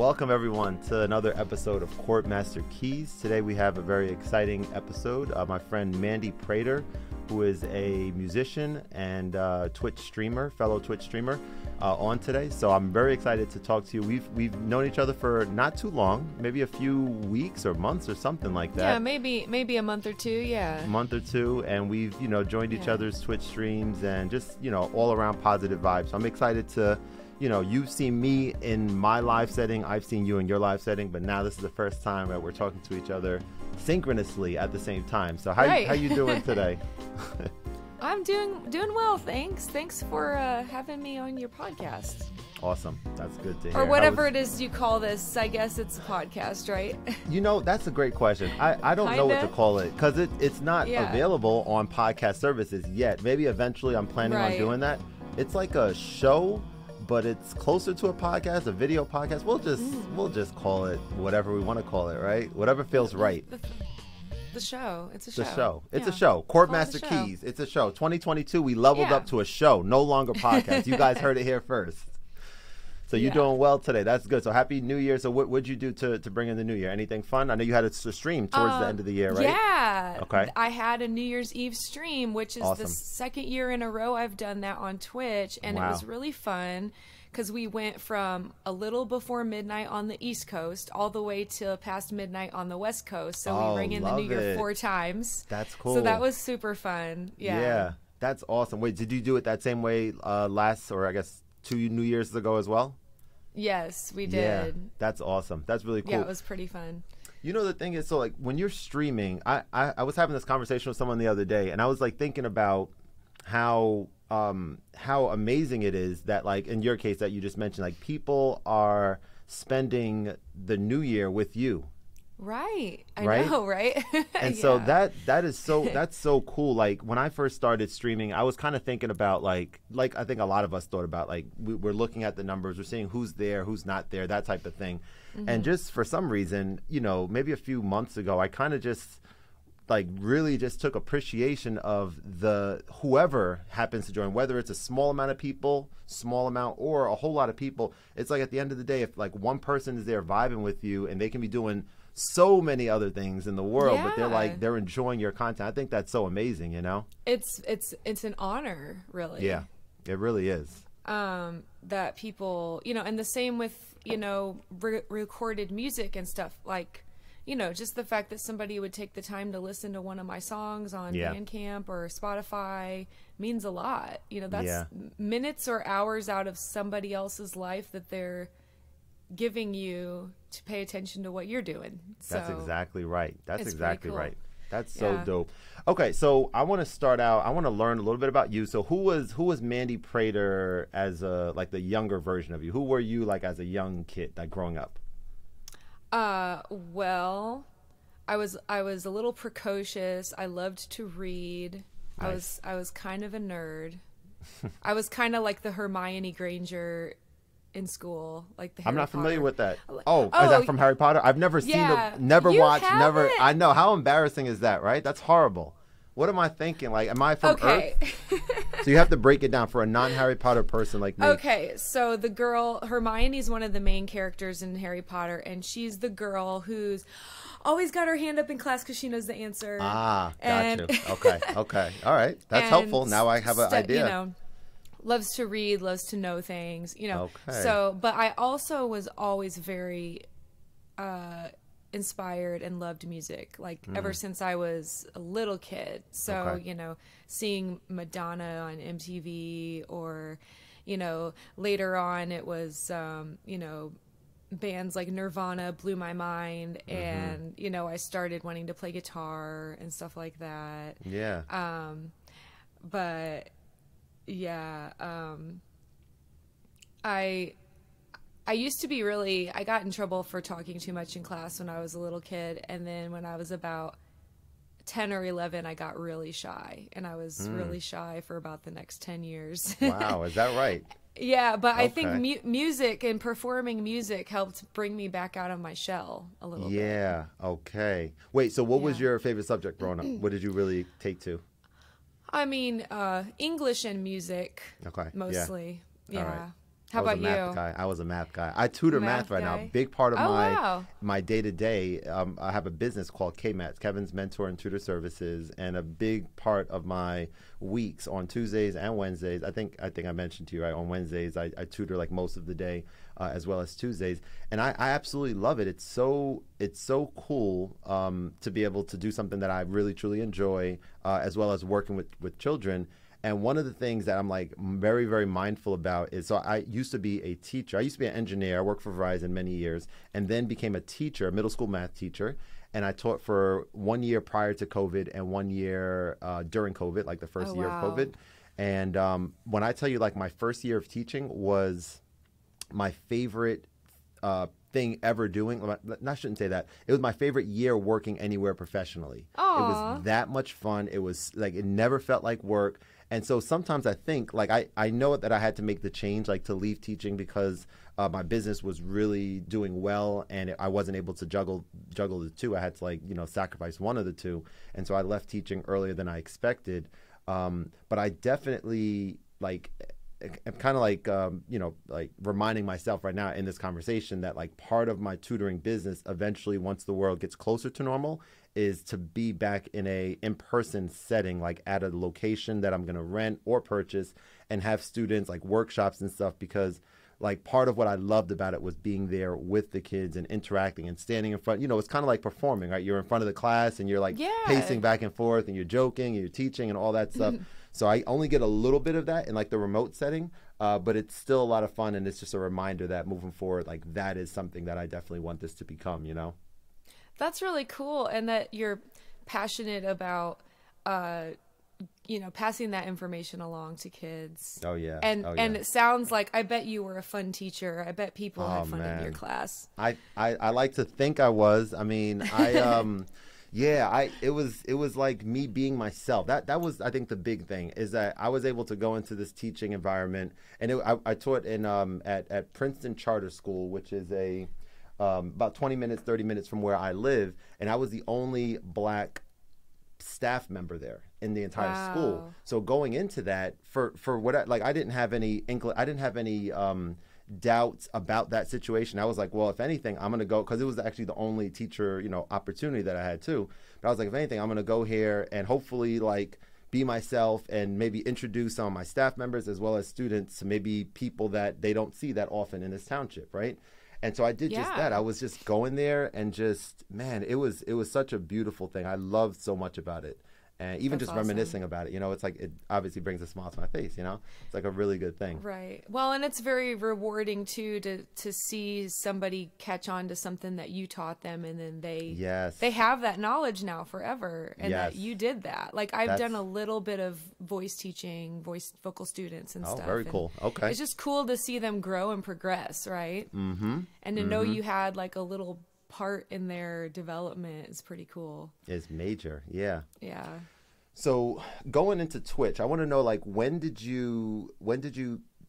Welcome everyone to another episode of Khordmaster Keys. Today we have a very exciting episode. My friend Mandy Prater, who is a musician and Twitch streamer, fellow Twitch streamer, on today. So I'm very excited to talk to you. We've known each other for not too long, maybe a few weeks or months or something like that. Yeah, maybe a month or two. Yeah, a month or two, and we've joined each other's Twitch streams and just all around positive vibes. So I'm excited to. You've seen me in my live setting. I've seen you in your live setting, but now this is the first time that we're talking to each other synchronously at the same time. So how you doing today? I'm doing well, thanks. Thanks for having me on your podcast. Awesome. That's good to hear. Or whatever it is you call this. I guess it's a podcast, right? That's a great question. I don't know what to call it because it's not available on podcast services yet. Maybe eventually I'm planning on doing that. It's like a show, but it's closer to a podcast, a video podcast. We'll just call it whatever we want to call it, right? Whatever feels right. The show. It's a show. The show. It's a show. Khordmaster Keys. It's a show. 2022, we leveled up to a show, no longer podcast. You guys heard it here first. So you're doing well today. That's good. So happy New Year. So what would you do to bring in the New Year? Anything fun? I know you had a stream towards the end of the year, right? Yeah. Okay. I had a New Year's Eve stream, which is the second year in a row I've done that on Twitch. And it was really fun because we went from a little before midnight on the East Coast all the way to past midnight on the West Coast. So we rang in the New Year 4 times. That's cool. So that was super fun. Yeah. That's awesome. Wait, did you do it that same way last, or I guess 2 New Years ago as well? Yes, we did. Yeah, that's awesome. That's really cool. Yeah, it was pretty fun. The thing is, so like when you're streaming, I was having this conversation with someone the other day, and I was like thinking about how amazing it is that, like in your case that you just mentioned, like people are spending the New Year with you. Right. I know, right? And so that's so cool. Like when I first started streaming, I was kind of thinking about like I think a lot of us thought about, like we're looking at the numbers, we're seeing who's there, who's not there, that type of thing. Mm-hmm. And just for some reason, maybe a few months ago, I kind of just like really just took appreciation of whoever happens to join, whether it's a small amount of people, or a whole lot of people. It's like at the end of the day, if like one person is there vibing with you and they can be doing so many other things in the world, but they're enjoying your content. I think that's so amazing, It's an honor, really. Yeah, it really is. That people, and the same with, recorded music and stuff, like, just the fact that somebody would take the time to listen to one of my songs on Bandcamp or Spotify means a lot. That's minutes or hours out of somebody else's life that they're giving you to pay attention to what you're doing. That's exactly right. That's exactly cool. right. That's so dope. Okay, so I want to start out. I want to learn a little bit about you. So who was Mandy Prater as the younger version of you? Who were you like as a young kid, like growing up? Well, I was a little precocious. I loved to read. Nice. I was kind of a nerd. I was kind of like the Hermione Granger in school, like the Harry I'm not familiar Potter. With that. Oh, is that from Harry Potter? I've never seen it, never watched, never. I know. How embarrassing is that, right? That's horrible. What am I thinking? Like, am I from Earth? So you have to break it down for a non-Harry Potter person like me. Okay, so the girl, Hermione's one of the main characters in Harry Potter, and she's the girl who's always got her hand up in class because she knows the answer. Ah, got you. Okay. All right. That's helpful. Now I have an idea. Loves to read, loves to know things, Okay. So, but I also was always very inspired and loved music, like ever since I was a little kid. So, seeing Madonna on MTV, or, later on it was, bands like Nirvana blew my mind, and, I started wanting to play guitar and stuff like that. Yeah. But yeah, I used to be I got in trouble for talking too much in class when I was a little kid, and then when I was about 10 or 11, I got really shy, and I was really shy for about the next 10 years. Wow, is that right? Yeah, but I think music and performing music helped bring me back out of my shell a little bit. Yeah, okay. Wait, so what was your favorite subject growing up? What did you really take to? I mean, English and music. Okay. Mostly. Yeah. All right. How about you? I was a math guy. I tutor math right now. Big part of my day to day. I have a business called KMATS, Kevin's Mentor and Tutor Services, and a big part of my weeks on Tuesdays and Wednesdays. I think I mentioned to you, right? On Wednesdays, I tutor like most of the day, as well as Tuesdays, and I absolutely love it. It's so cool to be able to do something that I really truly enjoy, as well as working with children. And one of the things that I'm like very, very mindful about is, so I used to be a teacher. I used to be an engineer. I worked for Verizon many years, and then became a teacher, a middle school math teacher. And I taught for 1 year prior to COVID and 1 year during COVID, like the first year of COVID. And when I tell you, like, my first year of teaching was my favorite thing ever doing. I shouldn't say that. It was my favorite year working anywhere professionally. Aww. It was that much fun. It was like, it never felt like work. And so sometimes I think, like, I know that I had to make the change, like, to leave teaching because my business was really doing well, and I wasn't able to juggle the two. I had to, like, sacrifice one of the two. And so I left teaching earlier than I expected. But I definitely, like, I'm kind of like, like reminding myself right now in this conversation that, like, part of my tutoring business eventually, once the world gets closer to normal, is to be back in a in-person setting, like at a location that I'm going to rent or purchase, and have students, like, workshops and stuff, because, like, part of what I loved about it was being there with the kids and interacting and standing in front. It's kind of like performing, right? You're in front of the class and you're, like, pacing back and forth, and you're joking and you're teaching and all that stuff. So I only get a little bit of that in, like, the remote setting, but it's still a lot of fun, and it's just a reminder that moving forward, like, that is something that I definitely want this to become, That's really cool, and that you're passionate about, passing that information along to kids. Oh yeah, and it sounds like, I bet you were a fun teacher. I bet people had fun in your class. I like to think I was. I mean, it was like me being myself. That was, I think, the big thing, is that I was able to go into this teaching environment, and I taught in at Princeton Charter School, which is about 20 minutes, 30 minutes from where I live, and I was the only Black staff member there in the entire school. So going into that, for what I didn't have any doubts about that situation. I was like, well, if anything, I'm gonna go, because it was actually the only teacher opportunity that I had too. But I was like, if anything, I'm gonna go here and hopefully, like, be myself, and maybe introduce some of my staff members as well as students to maybe people that they don't see that often in this township, right? And so I did just that. I was just going there, and just, man, it was such a beautiful thing. I loved so much about it. And even just reminiscing about it, it's like, it obviously brings a smile to my face, It's like a really good thing. Right. Well, and it's very rewarding too to see somebody catch on to something that you taught them, and then they have that knowledge now forever, and that you did that. Like, I've done a little bit of voice teaching, vocal students and stuff. Oh, very cool. Okay. It's just cool to see them grow and progress, right? Mm-hmm. And to know you had, like, a little part in their development is pretty cool. It's major. Yeah. Yeah. So going into Twitch, I want to know, like, when did you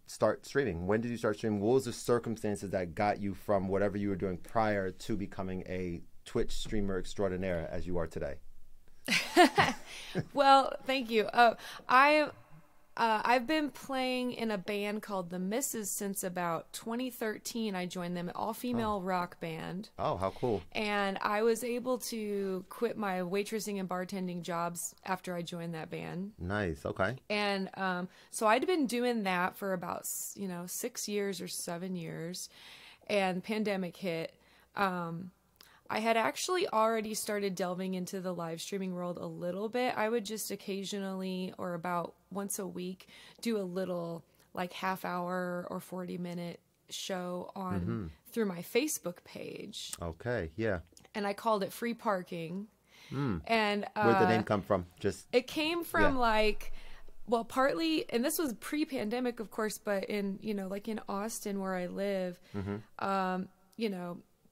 start streaming? When did you start streaming? What was the circumstances that got you from whatever you were doing prior to becoming a Twitch streamer extraordinaire as you are today? Well, thank you. I've been playing in a band called The Misses since about 2013. I joined them, an all-female rock band. Oh, how cool. And I was able to quit my waitressing and bartending jobs after I joined that band. Nice, okay. And so I'd been doing that for about 6 years or 7 years, and pandemic hit. I had actually already started delving into the live streaming world a little bit. I would just occasionally, or about once a week, do a little, like, half-hour or 40-minute show on through my Facebook page. Okay, yeah. And I called it Free Parking. And where'd the name come from? It came from well, partly, and this was pre-pandemic, of course, but in like in Austin where I live,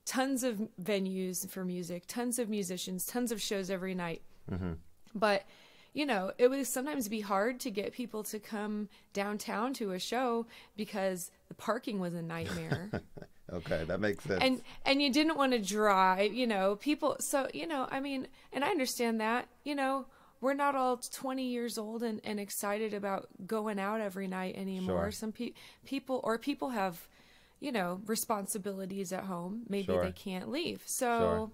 tons of venues for music, tons of musicians, tons of shows every night. But, it would sometimes be hard to get people to come downtown to a show because the parking was a nightmare. Okay, that makes sense. And you didn't want to drive, people. So, I mean, and I understand that, we're not all 20 years old and excited about going out every night anymore. Sure. Some people have, you know, responsibilities at home. Maybe Sure. they can't leave. So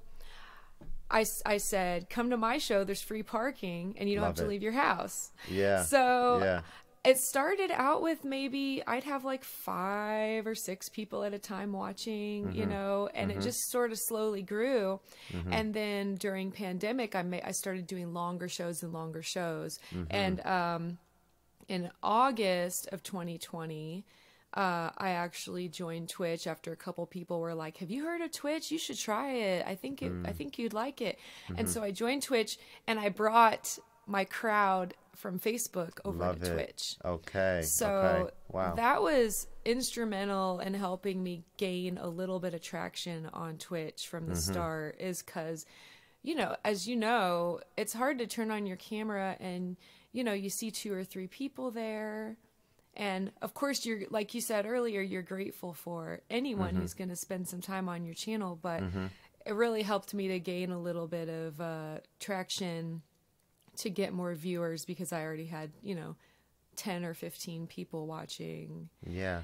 Sure. I said, come to my show. There's free parking and you don't Love have to it. leave your house. Yeah. So Yeah. it started out with maybe I'd have like 5 or 6 people at a time watching, you know, and it just sort of slowly grew. And then during pandemic, I started doing longer shows and longer shows. And in August of 2020, I actually joined Twitch after a couple people were like, "Have you heard of Twitch? You should try it. I think you'd like it." And so I joined Twitch, and I brought my crowd from Facebook over Love to it. Twitch. Okay. So okay. Wow. that was instrumental in helping me gain a little bit of traction on Twitch from the start, is because, you know, as you know, it's hard to turn on your camera and, you know, you see 2 or 3 people there. And of course, you're, like you said earlier, you're grateful for anyone who's going to spend some time on your channel. But it really helped me to gain a little bit of traction to get more viewers, because I already had, you know, 10 or 15 people watching. Yeah.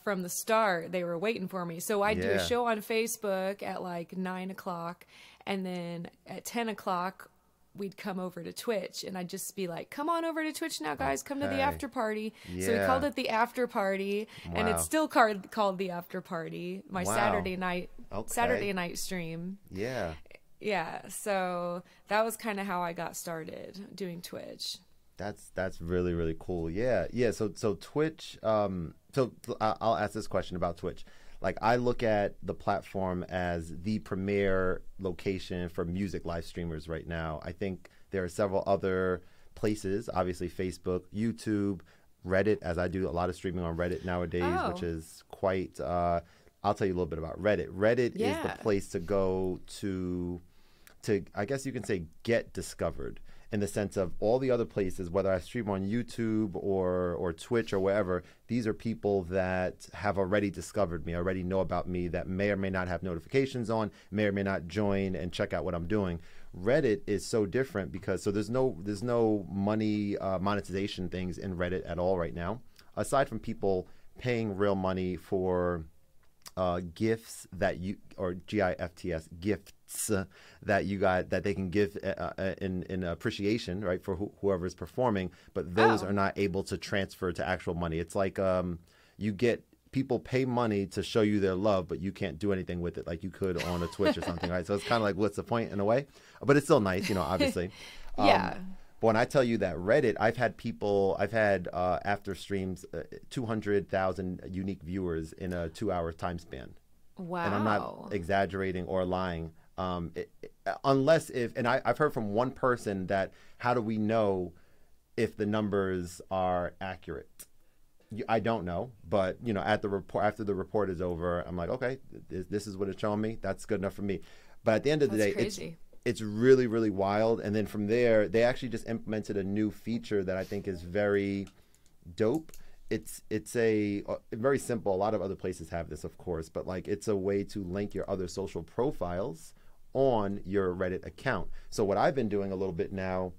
From the start, they were waiting for me. So I'd do Yeah. a show on Facebook at like 9 o'clock. And then at 10 o'clock, we'd come over to Twitch, and I'd just be like, come on over to Twitch now, guys, come to the Okay. after party. So we Yeah. called it the after party, and Wow. it's still called the after party, my Wow. Saturday night Okay. stream. Yeah. Yeah, so that was kind of how I got started doing Twitch. That's really, really cool. Yeah. Yeah. So Twitch, I'll ask this question about Twitch. Like, I look at the platform as the premier location for music live streamers right now. I think there are several other places, obviously Facebook, YouTube, Reddit, as I do a lot of streaming on Reddit nowadays, which is quite, I'll tell you a little bit about Reddit. Reddit is the place to go to, I guess you can say, get discovered, in the sense of all the other places, whether I stream on YouTube or Twitch or wherever, these are people that have already discovered me, already know about me, that may or may not have notifications on, may or may not join and check out what I'm doing. Reddit is so different because there's no money monetization things in Reddit at all right now, aside from people paying real money for gifts that you, or GIFTS, gifts that you got, that they can give in appreciation, right, for whoever is performing, but those are not able to transfer to actual money. It's like you get, people pay money to show you their love, but you can't do anything with it like you could on a Twitch or something, right? So it's kind of like, what's the point in a way? But it's still nice, you know, obviously. Yeah. But when I tell you that Reddit, I've had after streams 200,000 unique viewers in a 2-hour time span. Wow. And I'm not exaggerating or lying. Unless and I've heard from one person that, how do we know if the numbers are accurate? I don't know, but you know, after the report is over, I'm like, okay, this is what it's showing me. That's good enough for me. But at the end of the day, it's really, really wild. And then from there, they actually just implemented a new feature that I think is very dope. It's a very simple. A lot of other places have this, of course, but like, it's a way to link your other social profiles on your Reddit account. So what I've been doing a little bit now,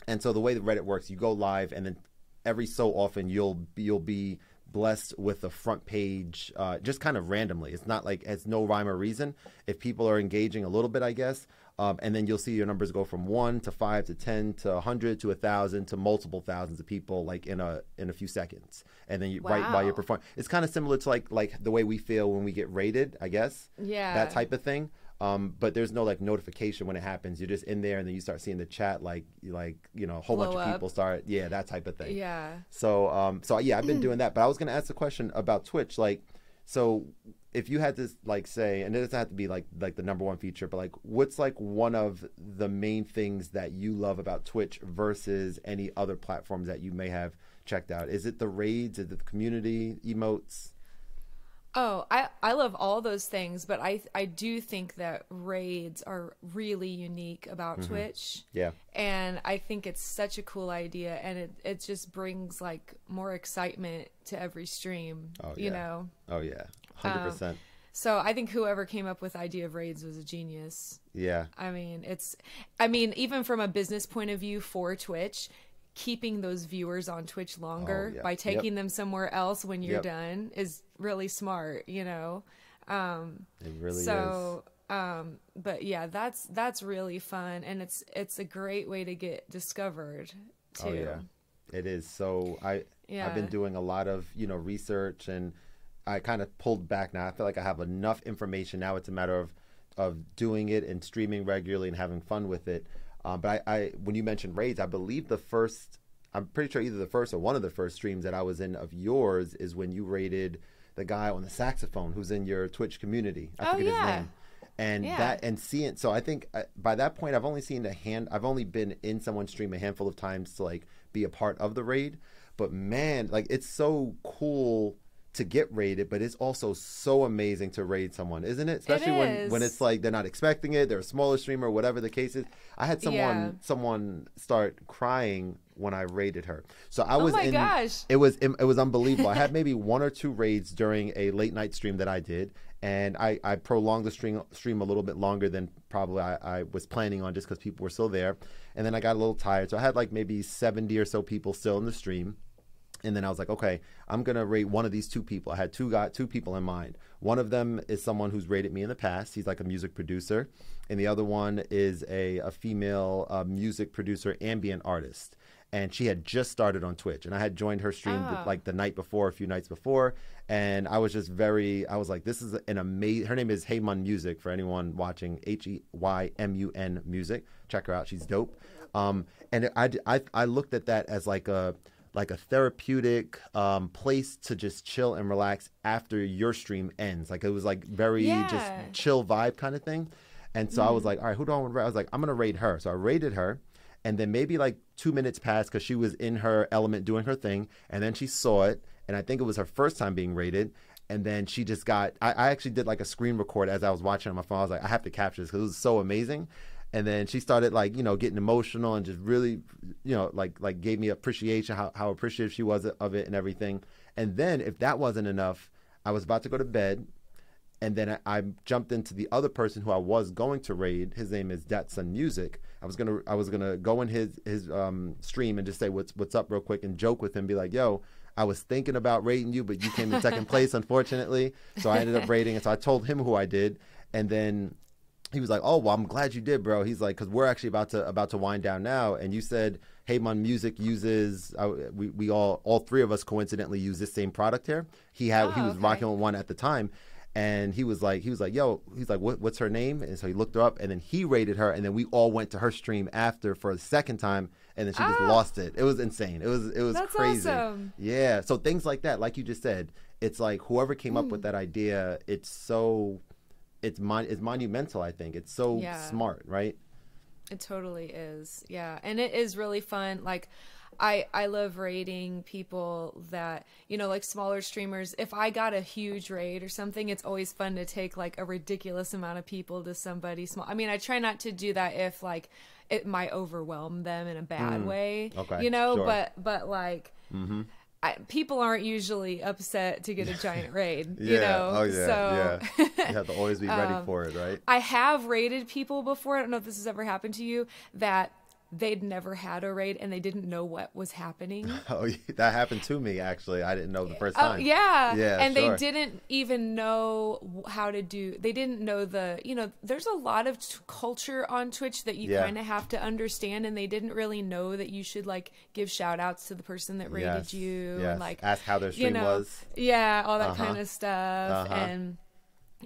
and so the way that Reddit works, you go live, and then every so often you'll be blessed with a front page, just kind of randomly. It's not like, it's no rhyme or reason. If people are engaging a little bit, I guess, and then you'll see your numbers go from 1 to 5 to 10 to 100 to 1,000 to multiple thousands of people, like in a few seconds. And then right while you're performing, it's kind of similar to like the way we feel when we get rated, I guess. Yeah. That type of thing. But there's no like notification when it happens. You're just in there, and then you start seeing the chat, like you know, a whole bunch of people start, that type of thing. Yeah. So yeah, I've been doing that. But I was gonna ask the question about Twitch, like, so if you had to like say, and it doesn't have to be like the number one feature, but like, what's like one of the main things that you love about Twitch versus any other platforms that you may have checked out? Is it the raids? Is it the community emotes? Oh, I love all those things, but I do think that raids are really unique about Twitch. Yeah. And I think it's such a cool idea, and it just brings like more excitement to every stream, you know? Oh yeah, 100%. So I think whoever came up with the idea of raids was a genius. Yeah. I mean, even from a business point of view for Twitch, keeping those viewers on Twitch longer by taking them somewhere else when you're done is really smart, you know? It really is. But yeah, that's really fun, and it's a great way to get discovered too. Oh yeah, it is. So I've been doing a lot of research, and I kind of pulled back now. I feel like I have enough information now. It's a matter of doing it and streaming regularly and having fun with it. But I when you mentioned raids, I believe I'm pretty sure either the first or one of the first streams that I was in of yours is when you raided the guy on the saxophone who's in your Twitch community. I forget his name. And seeing, so I think by that point I've only been in someone's stream a handful of times to like be a part of the raid. But man, like it's so cool to get raided, but it's also so amazing to raid someone, isn't it? Especially when it's like they're not expecting it, they're a smaller streamer, whatever the case is. I had someone start crying when I raided her. So I was gosh. It was unbelievable. I had maybe 1 or 2 raids during a late night stream that I did, and I prolonged the stream a little bit longer than probably I was planning on, just because people were still there. And then I got a little tired, so I had like maybe 70 or so people still in the stream. And then I was like, okay, I'm going to rate one of these 2 people. I had two people in mind. One of them is someone who's rated me in the past. He's like a music producer. And the other one is a female music producer, ambient artist. And she had just started on Twitch. And I had joined her stream like the night before, a few nights before. And I was just I was like, this is an amazing, her name is Heymun Music for anyone watching, Heymun Music. Check her out. She's dope. And I looked at that as like a therapeutic place to just chill and relax after your stream ends. Like it was like very just chill vibe kind of thing. And so I was like, all right, who do I want to raid? I was like, I'm going to raid her. So I raided her. And then maybe like 2 minutes passed because she was in her element doing her thing. And then she saw it. And I think it was her first time being raided. And then she just I actually did like a screen record as I was watching on my phone. I was like, I have to capture this because it was so amazing. And then she started like, getting emotional and just really, like gave me appreciation, how appreciative she was of it and everything. And then if that wasn't enough, I was about to go to bed. And then I jumped into the other person who I was going to raid. His name is Datsun Music. I was gonna go in his stream and just say what's up real quick and joke with him, be like, yo, I was thinking about raiding you, but you came in second place, unfortunately. So I ended up raiding. And so I told him who I did. And then he was like, oh, well, I'm glad you did, bro. He's like, because we're actually about to wind down now. And you said, Heymun Music uses, we all 3 of us coincidentally use this same product here. He was rocking with one at the time. And he was like, yo, he's like, what's her name? And so he looked her up, and then he rated her, and then we all went to her stream after for a second time, and then she just lost it. It was insane. It was That's crazy. Awesome. Yeah. So things like that, like you just said, it's like whoever came up with that idea, it's monumental. I think it's so smart, right? It totally is. Yeah. And it is really fun. Like I love raiding people that, like smaller streamers. If I got a huge raid or something, it's always fun to take like a ridiculous amount of people to somebody small. I mean, I try not to do that if like it might overwhelm them in a bad way, okay, sure. but like, people aren't usually upset to get a giant raid, Oh yeah. So you have to always be ready for it, right? I have raided people before. I don't know if this has ever happened to you, that they'd never had a raid and they didn't know what was happening. Oh, that happened to me, actually. I didn't know the first time. Yeah. And sure. they didn't even know how to they didn't know there's a lot of culture on Twitch that you kind of have to understand, and they didn't really know that you should like give shout outs to the person that raided you. Yes. And like ask how their stream was. Yeah, all that kind of stuff. And,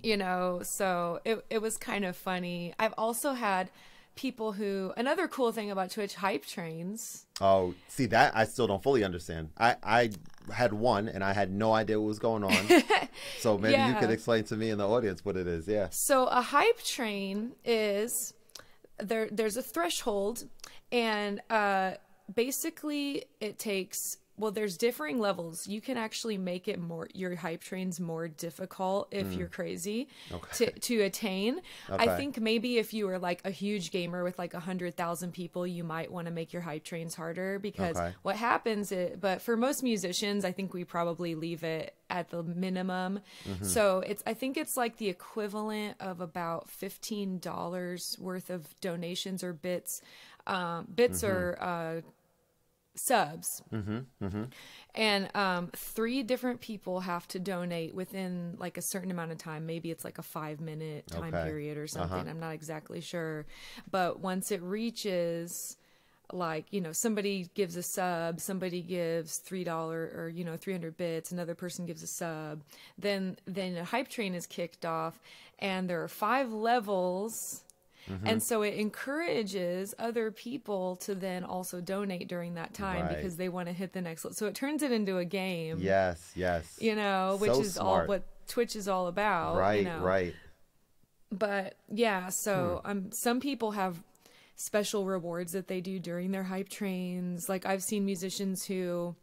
so it was kind of funny. I've also had people another cool thing about Twitch, hype trains. Oh, see, that I still don't fully understand. I had one and I had no idea what was going on. So maybe you could explain to me in the audience what it is. Yeah. So a hype train is there's a threshold, and basically it takes well, there's differing levels. You can actually make it your hype trains more difficult if you're crazy to attain. Okay. I think maybe if you were like a huge gamer with like 100,000 people, you might want to make your hype trains harder, because what happens but for most musicians, I think we probably leave it at the minimum. So I think it's like the equivalent of about $15 worth of donations or bits or subs. And 3 different people have to donate within like a certain amount of time. Maybe it's like a 5-minute time period or something. I'm not exactly sure. But once it reaches, like, you know, somebody gives a sub, somebody gives $3 or, you know, 300 bits, another person gives a sub, then a hype train is kicked off, and there are 5 levels. And so it encourages other people to then also donate during that time, because they want to hit the next level. So it turns it into a game. Yes. You know, which So is smart. all what Twitch is all about. Right, you know? right. But yeah, so some people have special rewards that they do during their hype trains. Like, I've seen musicians who,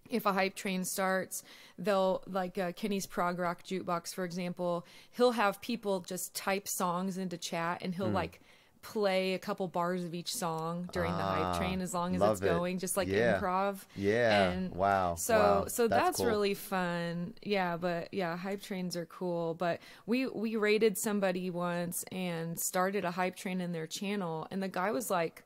if a hype train starts, they'll, like Kenny's Prog Rock Jukebox, for example, he'll have people just type songs into chat, and he'll like play a couple bars of each song during the hype train, as long as it's going, just like improv. And wow. So that's cool. really fun. Yeah, but yeah, hype trains are cool. But we raided somebody once and started a hype train in their channel, and the guy was like,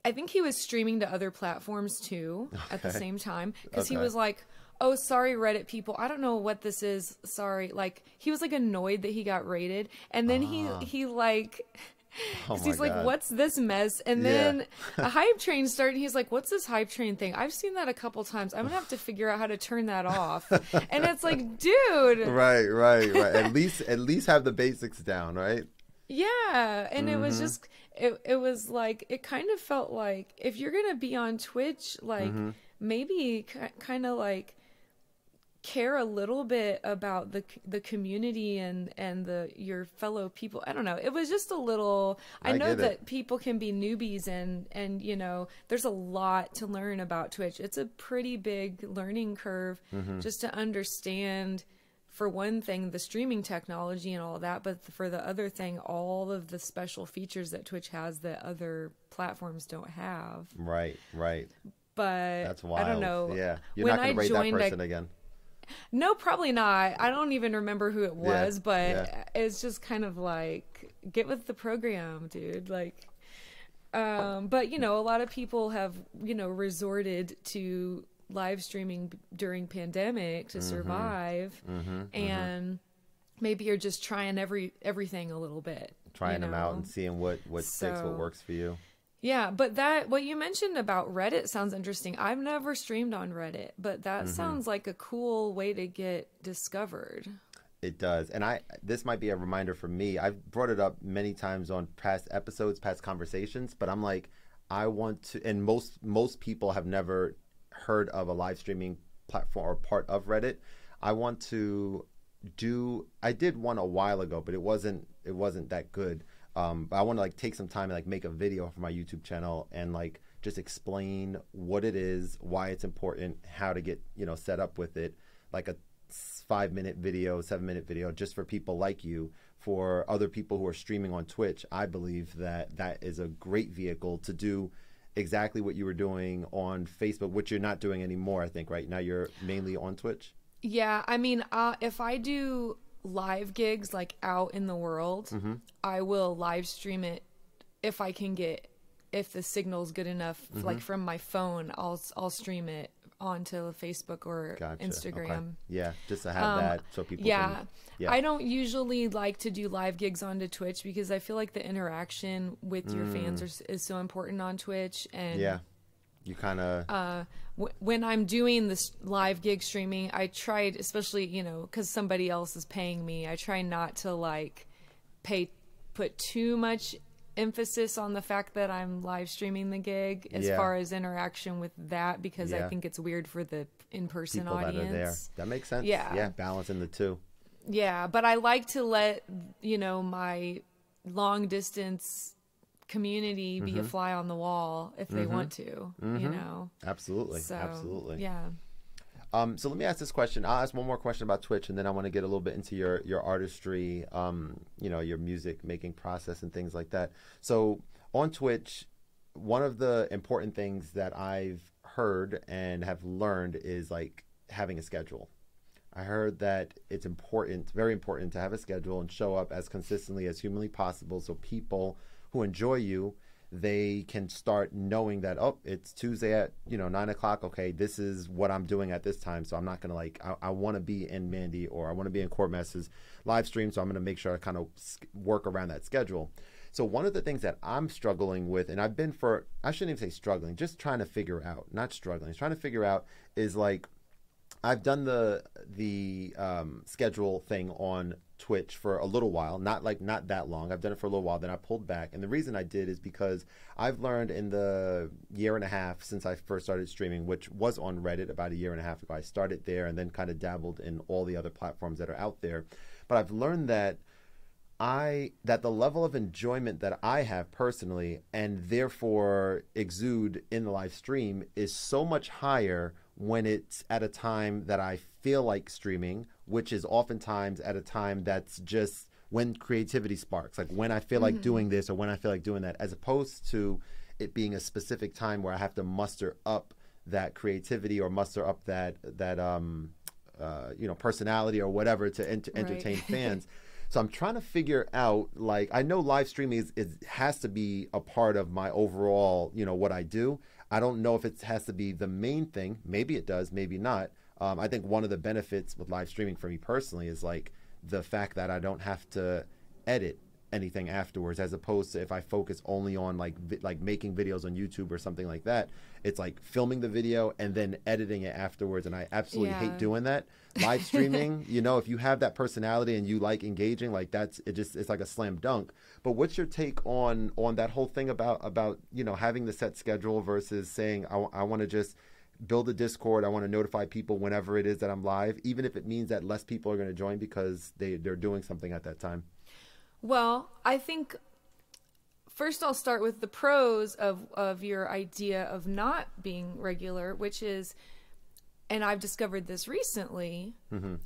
I think he was streaming to other platforms too at the same time, because he was like, oh, sorry, Reddit people, I don't know what this is. Sorry. Like, he was like annoyed that he got raided. And then he like, cause he's like, what's this mess? And then a hype train started. He's like, what's this hype train thing? I've seen that a couple times. I'm gonna have to figure out how to turn that off. And it's like, dude. Right. At least have the basics down, right? Yeah. And it was just, it was like, it kind of felt like, if you're gonna be on Twitch, like maybe kind of like care a little bit about the community and your fellow people. I don't know. It was just a little, I know that people can be newbies, and you know, there's a lot to learn about Twitch. It's a pretty big learning curve just to understand, for one thing, the streaming technology and all that, but for the other thing, all of the special features that Twitch has that other platforms don't have. Right. But that's wild. I don't know. Yeah. You're not going to rate that person again. No, probably not. I don't even remember who it was, but it's just kind of like, get with the program, dude. Like, but you know, a lot of people have, you know, resorted to live streaming during pandemic to survive, and maybe you're just trying everything a little bit, trying them out and seeing what sticks, what works for you. Yeah, but what you mentioned about Reddit sounds interesting. I've never streamed on Reddit, but that sounds like a cool way to get discovered. It does. And this might be a reminder for me. I've brought it up many times on past episodes, past conversations, but I'm like, I want to, and most people have never heard of a live streaming platform or part of Reddit. I want to I did one a while ago, but it wasn't that good. But I want to like take some time and like make a video for my YouTube channel and like just explain what it is, why it's important, how to get, you know, set up with it, like a 5-minute video, 7-minute video, just for people like you, for other people who are streaming on Twitch. I believe that is a great vehicle to do exactly what you were doing on Facebook, which you're not doing anymore, I think, right? Now you're mainly on Twitch? Yeah, I mean, if I do live gigs like out in the world, I will live stream it if the signal's good enough, like from my phone. I'll stream it onto Facebook or Instagram. Okay. Yeah, just to have that so people can, I don't usually like to do live gigs onto Twitch because I feel like the interaction with your fans is so important on Twitch. And you kind of when I'm doing this live gig streaming, I tried, especially, you know, because somebody else is paying me, I try not to like put too much emphasis on the fact that I'm live streaming the gig as far as interaction with that, because I think it's weird for the in-person people audience. That are there. That makes sense. Yeah, balancing the two. Yeah, but I like to let, you know, my long distance community be a fly on the wall if they want to, you know? Absolutely. So, Absolutely. Yeah. So let me ask this question. I'll ask one more question about Twitch, and then I want to get a little bit into your artistry, you know, your music making process and things like that. So on Twitch, one of the important things that I've heard and have learned is like having a schedule. I heard that it's important, very important, to have a schedule and show up as consistently as humanly possible, so people who enjoy you, they can start knowing that, oh, it's Tuesday at 9 o'clock. Okay, this is what I'm doing at this time. So I'm not gonna like I want to be in Mandy, or I want to be in Khordmaster's live stream. So I'm gonna make sure I kind of work around that schedule. So one of the things that I'm struggling with, and I've been I shouldn't even say struggling, just trying to figure out, not struggling, trying to figure out, is like, I've done the schedule thing on Twitch for a little while, not that long. I've done it for a little while, then I pulled back. And the reason I did is because I've learned in the year and a half since I first started streaming, which was on Reddit about a year and a half ago. I started there and then kind of dabbled in all the other platforms that are out there. But I've learned that the level of enjoyment that I have personally, and therefore exude in the live stream, is so much higher when it's at a time that I feel like streaming, which is oftentimes at a time that's just when creativity sparks, like when I feel like doing this or when I feel like doing that, as opposed to it being a specific time where I have to muster up that creativity or muster up that personality or whatever to entertain fans. So I'm trying to figure out, like, I know live streaming has to be a part of my overall, what I do. I don't know if it has to be the main thing. Maybe it does, maybe not. I think one of the benefits with live streaming for me personally is like the fact that I don't have to edit anything afterwards, as opposed to if I focus only on like making videos on YouTube or something like that. It's like filming the video and then editing it afterwards, and I absolutely hate doing that. Live streaming, if you have that personality and you like engaging, like it's like a slam dunk. But what's your take on that whole thing about having the set schedule versus saying I want to just build a Discord, I want to notify people whenever it is that I'm live, even if it means that less people are going to join because they're doing something at that time? Well, I think first I'll start with the pros of your idea of not being regular, which is, and I've discovered this recently,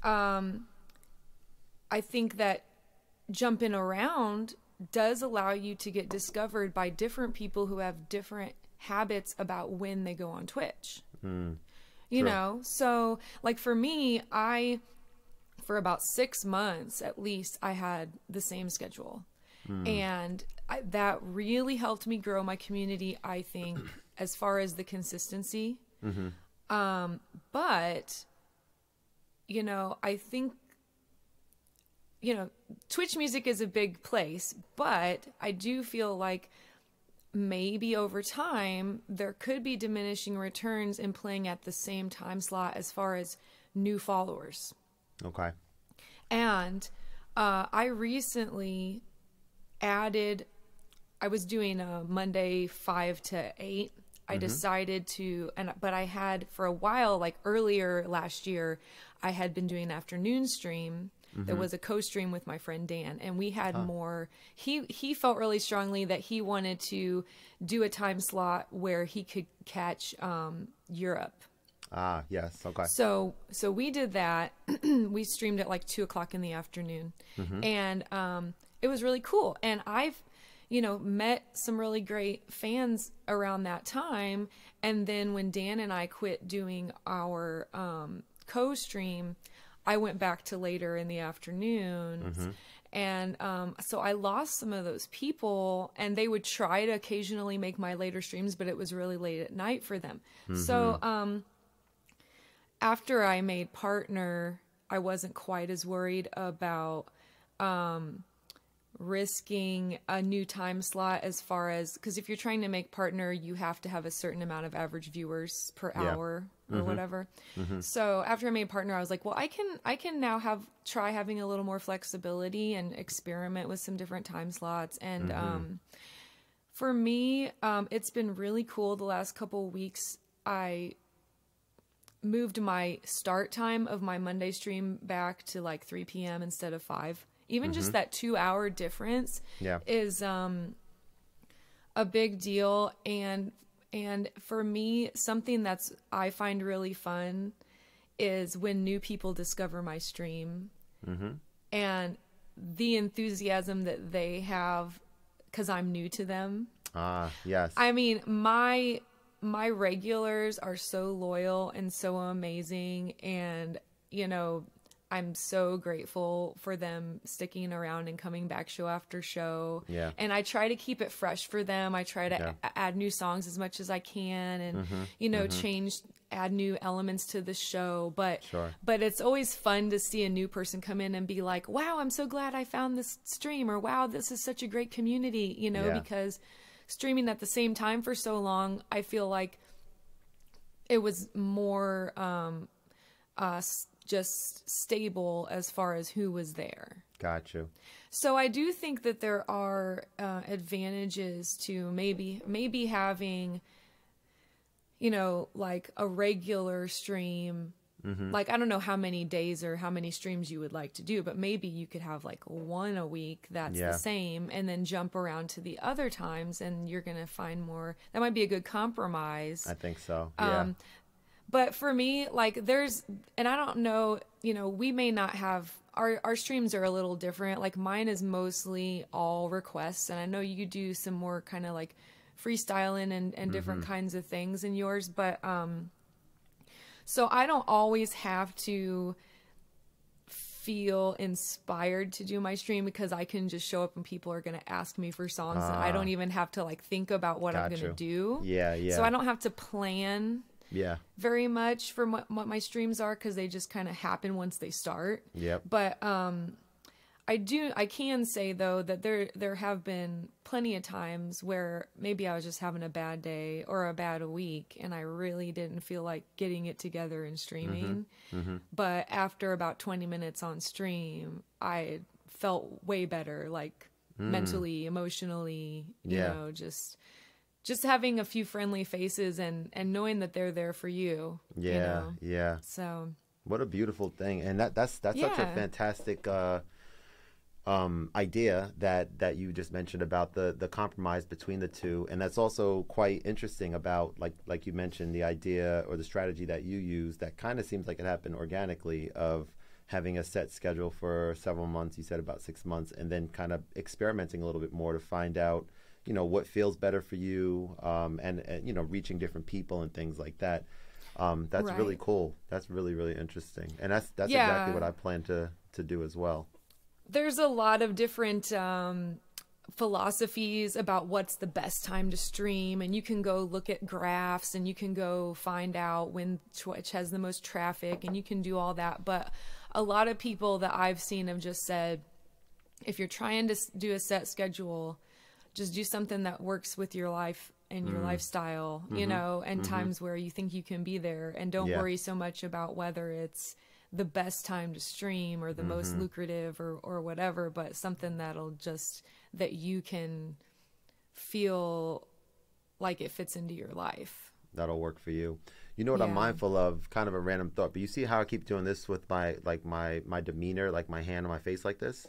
I think that jumping around does allow you to get discovered by different people who have different habits about when they go on Twitch. You know, so like for me, for about 6 months at least, I had the same schedule. And that really helped me grow my community, I think, as far as the consistency. But, I think, Twitch music is a big place, but I do feel like maybe over time there could be diminishing returns in playing at the same time slot as far as new followers. Okay. And I recently added, I was doing a Monday 5 to 8. I decided to, but I had for a while, like earlier last year, I had been doing an afternoon stream. There was a co-stream with my friend Dan, and we had more. He felt really strongly that he wanted to do a time slot where he could catch Europe. Ah, yes. Okay. So we did that. We streamed at like 2 o'clock in the afternoon, and it was really cool. And I've, met some really great fans around that time. And then when Dan and I quit doing our co-stream, I went back to later in the afternoons. And so I lost some of those people, and they would try to occasionally make my later streams, but it was really late at night for them. So after I made partner, I wasn't quite as worried about risking a new time slot, as far as, because if you're trying to make partner, you have to have a certain amount of average viewers per hour or whatever. So after I made partner, I was like, well, I can now try having a little more flexibility and experiment with some different time slots. And for me, it's been really cool. The last couple of weeks, I moved my start time of my Monday stream back to like 3 p.m. instead of 5. Even just that 2 hour difference is a big deal. And for me, something I find really fun is when new people discover my stream, and the enthusiasm that they have because I'm new to them. Yes. I mean, my regulars are so loyal and so amazing, and you know, I'm so grateful for them sticking around and coming back show after show. Yeah. And I try to keep it fresh for them. I try to add new songs as much as I can, and you know, add new elements to the show. But it's always fun to see a new person come in and be like, "Wow, I'm so glad I found this stream," or "Wow, this is such a great community," you know, because streaming at the same time for so long, I feel like it was more just stable as far as who was there. Got you. So I do think that there are advantages to maybe having, you know, like a regular stream. Like, I don't know how many days or how many streams you would like to do, but maybe you could have like one a week that's the same, and then jump around to the other times, and you're going to find more. That might be a good compromise. I think so. Yeah. But for me, like and I don't know, you know, we may not have, our streams are a little different. Like mine is mostly all requests, and I know you do some more kind of like freestyling and different kinds of things in yours, but so I don't always have to feel inspired to do my stream, because I can just show up and people are going to ask me for songs, and I don't even have to like think about what I'm going to do. So I don't have to plan very much for what my streams are, because they just kind of happen once they start. But I can say though that there have been plenty of times where maybe I was just having a bad day or a bad week, and I really didn't feel like getting it together and streaming. But after about 20 minutes on stream, I felt way better, like mentally, emotionally, you know, just having a few friendly faces and knowing that they're there for you. You know? So what a beautiful thing. And that's such a fantastic idea that you just mentioned about the compromise between the two. And that's also quite interesting about, like you mentioned, the idea or the strategy that you use that kind of seems like it happened organically, of having a set schedule for several months. You said about 6 months, and then kind of experimenting a little bit more to find out, you know, what feels better for you, and you know, reaching different people and things like that. That's really cool. That's really, really interesting. And that's exactly what I plan to do as well. There's a lot of different philosophies about what's the best time to stream, and you can go look at graphs, and you can go find out when Twitch has the most traffic, and you can do all that. But a lot of people that I've seen have just said, if you're trying to do a set schedule, just do something that works with your life and your lifestyle, you know, and times where you think you can be there, and don't worry so much about whether it's the best time to stream or the most lucrative or whatever, but something that you can feel like it fits into your life. That'll work for you. You know what I'm mindful of, kind of a random thought, but you see how I keep doing this with my demeanor, like my hand on my face like this?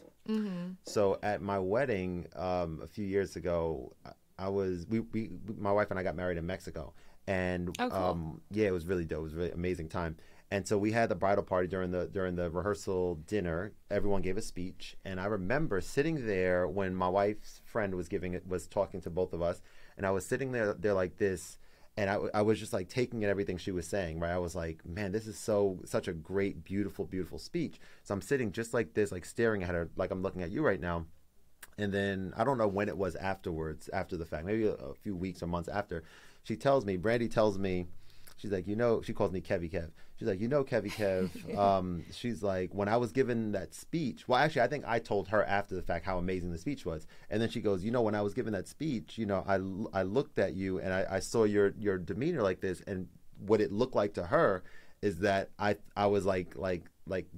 So at my wedding a few years ago, my wife and I got married in Mexico, and cool. It was really dope. It was a really amazing time. And so we had the bridal party during the rehearsal dinner. Everyone gave a speech, and I remember sitting there when my wife's friend was talking to both of us, and I was sitting there like this, and I was just like taking in everything she was saying. Right, I was like, man, this is such a great, beautiful, beautiful speech. So I'm sitting just like this, like staring at her, like I'm looking at you right now. And then I don't know when it was afterwards, after the fact, maybe a few weeks or months after, Brandy tells me, she's like, you know, she calls me Kevy Kev. She's like, you know, Kevy Kev, she's like, when I was given that speech, well, actually, I think I told her after the fact how amazing the speech was. And then she goes, you know, when I was given that speech, you know, I looked at you and I saw your demeanor like this. And what it looked like to her is that I was like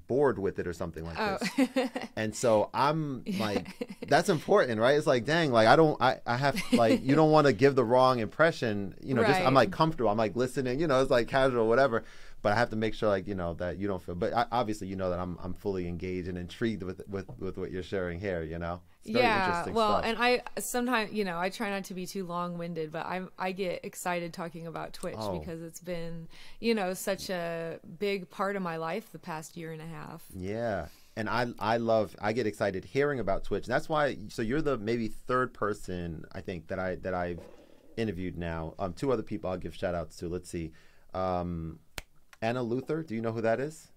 bored with it or something like this. And so I'm like, that's important, right? It's like, dang, like I have, like, you don't want to give the wrong impression, you know, just, I'm like comfortable, I'm like listening, you know, it's like casual, whatever. but I have to make sure, like, you know, that you don't feel. But obviously, you know that I'm fully engaged and intrigued with what you're sharing here. You know, it's very interesting stuff. And I sometimes, you know, I try not to be too long-winded, but I get excited talking about Twitch because it's been, you know, such a big part of my life the past year and a half. Yeah. And I get excited hearing about Twitch. That's why, so you're the maybe third person, I think, that I've interviewed now. Two other people I'll give shout outs to. Let's see. Anna Luther, do you know who that is?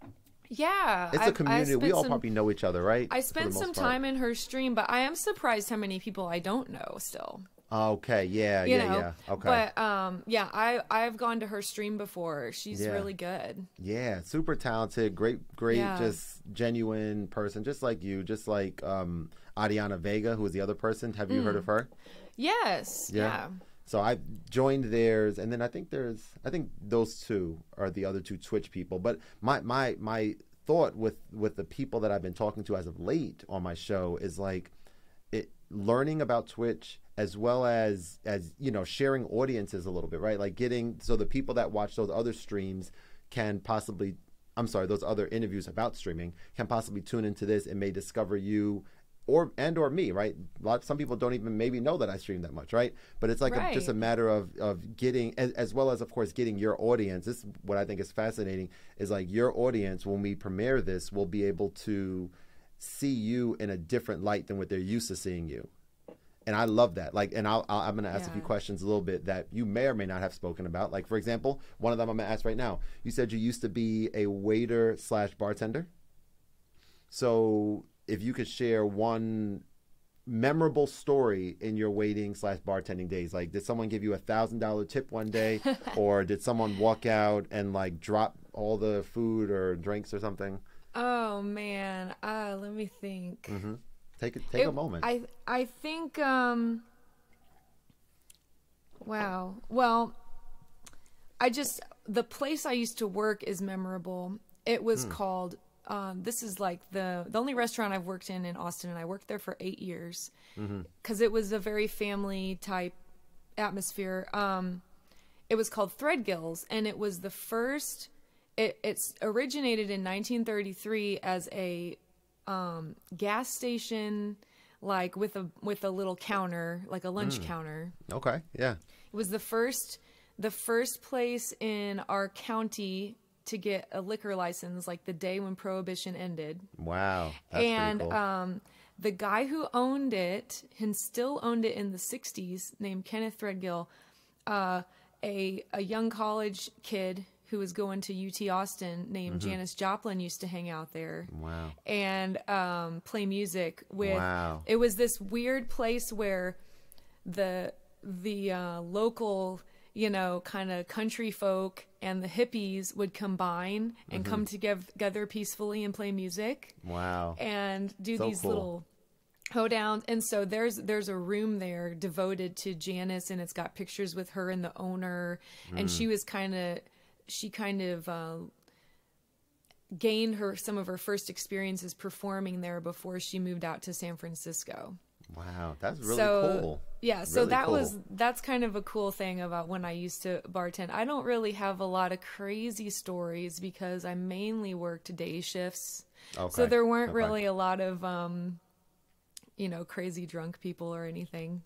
Yeah. It's a community. We all probably know each other, right? I spent some time in her stream, but I am surprised how many people I don't know still. Okay, yeah. Okay. But I've gone to her stream before. She's really good. Yeah, super talented, great, just genuine person, just like you, just like Adiana Vega, who is the other person. Have you heard of her? Yes. Yeah. So I joined theirs, and then I think those two are the other two Twitch people. But my thought with the people that I've been talking to as of late on my show is like learning about Twitch, as well as you know, sharing audiences a little bit, right? Like so the people that watch those other streams can possibly, those other interviews about streaming can possibly tune into this and may discover you or me, right? Some people don't even maybe know that I stream that much, right? But it's like just a matter of getting, as well as, of course, getting your audience. This is what I think is fascinating, is like your audience, when we premiere this, will be able to see you in a different light than what they're used to seeing you. And I love that. Like, and I'm going to ask a few questions a little bit that you may or may not have spoken about. Like, for example, one of them I'm going to ask right now. You said you used to be a waiter / bartender. So if you could share one memorable story in your waiting / bartending days, like did someone give you $1,000 tip one day, or did someone walk out and like drop all the food or drinks or something? Oh man, let me think. Mm-hmm. Take a moment. I think wow. Well, the place I used to work is memorable. It was called this is like the only restaurant I've worked in Austin, and I worked there for 8 years because it was a very family type atmosphere. It was called Threadgills, and it was the first. It's originated in 1933 as a gas station, like with a little counter, like a lunch counter. Okay, yeah. It was the first place in our county to get a liquor license, like the day when Prohibition ended. Wow, that's pretty cool. The guy who owned it, and still owned it in the 60s, named Kenneth Threadgill, a young college kid who was going to UT Austin named Janis Joplin used to hang out there. Wow. And play music with. Wow. It was this weird place where the local, you know, kind of country folk and the hippies would combine and come together peacefully and play music. Wow. And do these little hoedowns. And so there's a room there devoted to Janis, and it's got pictures with her and the owner. And she kind of gained some of her first experiences performing there before she moved out to San Francisco. Wow, that's really cool. Yeah, so that's kind of a cool thing about when I used to bartend. I don't really have a lot of crazy stories because I mainly worked day shifts. Okay. So there weren't really a lot of you know, crazy drunk people or anything.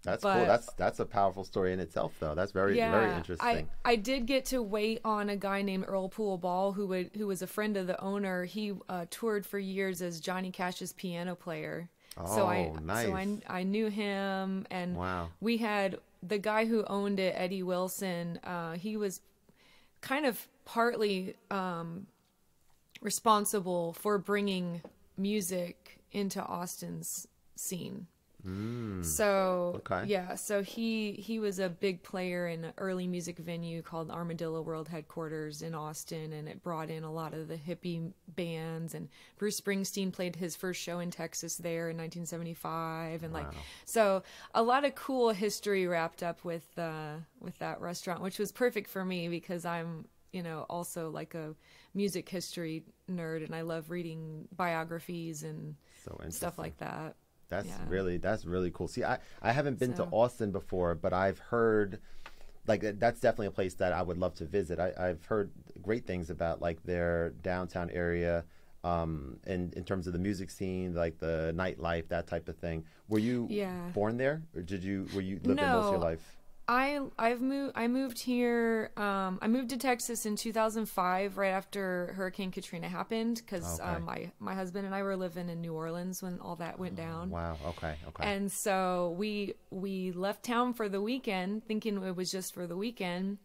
That's cool. That's a powerful story in itself, though. That's very interesting. I did get to wait on a guy named Earl Poole Ball, who was a friend of the owner. He toured for years as Johnny Cash's piano player. Oh, nice. So I knew him, and we had the guy who owned it, Eddie Wilson. He was kind of partly responsible for bringing music into Austin's scene. So so he was a big player in an early music venue called Armadillo World Headquarters in Austin, and it brought in a lot of the hippie bands, and Bruce Springsteen played his first show in Texas there in 1975, and so a lot of cool history wrapped up with that restaurant, which was perfect for me because I'm, you know, also like a music history nerd, and I love reading biographies and stuff like that. That's really cool. See, I haven't been to Austin before, but I've heard like that's definitely a place that I would love to visit. I've heard great things about like their downtown area, and in terms of the music scene, like the nightlife, that type of thing. Were you born there, or were you lived there most of your life? I moved here. I moved to Texas in 2005, right after Hurricane Katrina happened, because my husband and I were living in New Orleans when all that went down. Wow. Okay. And so we left town for the weekend, thinking it was just for the weekend.